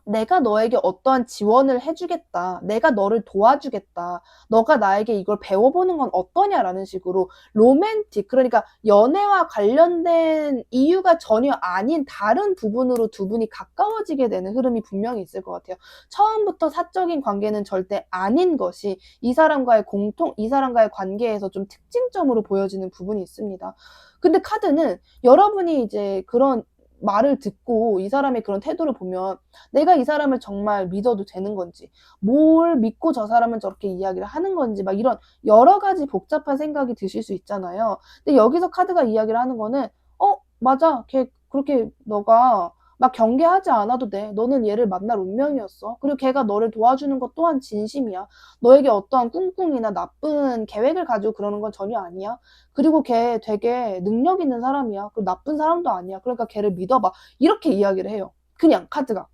내가 너에게 어떠한 지원을 해주겠다. 내가 너를 도와주겠다. 너가 나에게 이걸 배워보는 건 어떠냐라는 식으로 로맨틱, 그러니까 연애와 관련된 이유가 전혀 아닌 다른 부분으로 두 분이 가까워지게 되는 흐름이 분명히 있을 것 같아요. 처음부터 사적인 관계는 절대 아닌 것이 이 사람과의 이 사람과의 관계에서 좀 특징점으로 보여지는 부분이 있습니다. 근데 카드는 여러분이 이제 그런 말을 듣고 이 사람의 그런 태도를 보면 내가 이 사람을 정말 믿어도 되는 건지, 뭘 믿고 저 사람은 저렇게 이야기를 하는 건지, 막 이런 여러 가지 복잡한 생각이 드실 수 있잖아요. 근데 여기서 카드가 이야기를 하는 거는, 맞아. 걔 그렇게 너가 막 경계하지 않아도 돼. 너는 얘를 만날 운명이었어. 그리고 걔가 너를 도와주는 것 또한 진심이야. 너에게 어떠한 꿍꿍이나 나쁜 계획을 가지고 그러는 건 전혀 아니야. 그리고 걔 되게 능력 있는 사람이야. 그리고 나쁜 사람도 아니야. 그러니까 걔를 믿어봐. 이렇게 이야기를 해요. 그냥 카드가.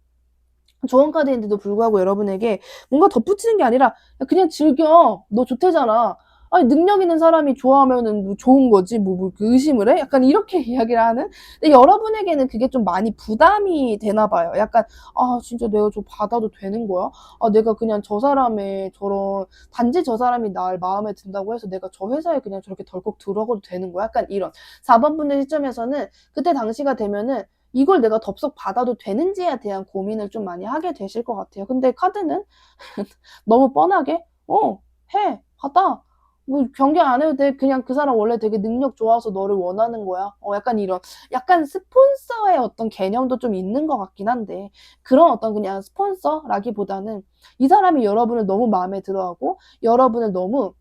좋은 카드인데도 불구하고 여러분에게 뭔가 덧붙이는 게 아니라 그냥 즐겨. 너 좋대잖아. 아니, 능력 있는 사람이 좋아하면은 뭐 좋은 거지, 그 의심을 해? 약간 이렇게 이야기를 하는? 근데 여러분에게는 그게 좀 많이 부담이 되나 봐요. 약간, 아, 진짜 내가 저 받아도 되는 거야? 아, 내가 그냥 저 사람의 저런, 단지 저 사람이 날 마음에 든다고 해서 내가 저 회사에 그냥 저렇게 덜컥 들어가도 되는 거야? 약간 이런. 4번 분의 시점에서는 그때 당시가 되면은 이걸 내가 덥석 받아도 되는지에 대한 고민을 좀 많이 하게 되실 것 같아요. 근데 카드는 너무 뻔하게, 해, 받아. 뭐 변경 안 해도 돼. 그냥 그 사람 원래 되게 능력 좋아서 너를 원하는 거야. 약간 이런, 약간 스폰서의 어떤 개념도 좀 있는 것 같긴 한데, 그런 어떤 그냥 스폰서라기보다는 이 사람이 여러분을 너무 마음에 들어하고, 여러분을 너무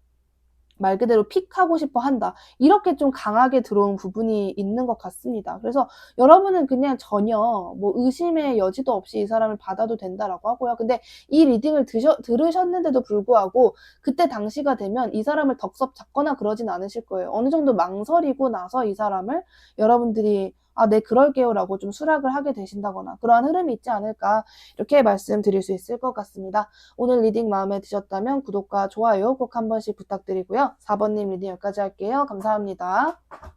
말 그대로 픽하고 싶어 한다. 이렇게 좀 강하게 들어온 부분이 있는 것 같습니다. 그래서 여러분은 그냥 전혀 뭐 의심의 여지도 없이 이 사람을 받아도 된다라고 하고요. 근데 이 리딩을 들으셨는데도 불구하고 그때 당시가 되면 이 사람을 덕섭 잡거나 그러진 않으실 거예요. 어느 정도 망설이고 나서 이 사람을 여러분들이 네, 그럴게요 라고 좀 수락을 하게 되신다거나 그러한 흐름이 있지 않을까 이렇게 말씀드릴 수 있을 것 같습니다. 오늘 리딩 마음에 드셨다면 구독과 좋아요 꼭 한 번씩 부탁드리고요. 4번님 리딩 여기까지 할게요. 감사합니다.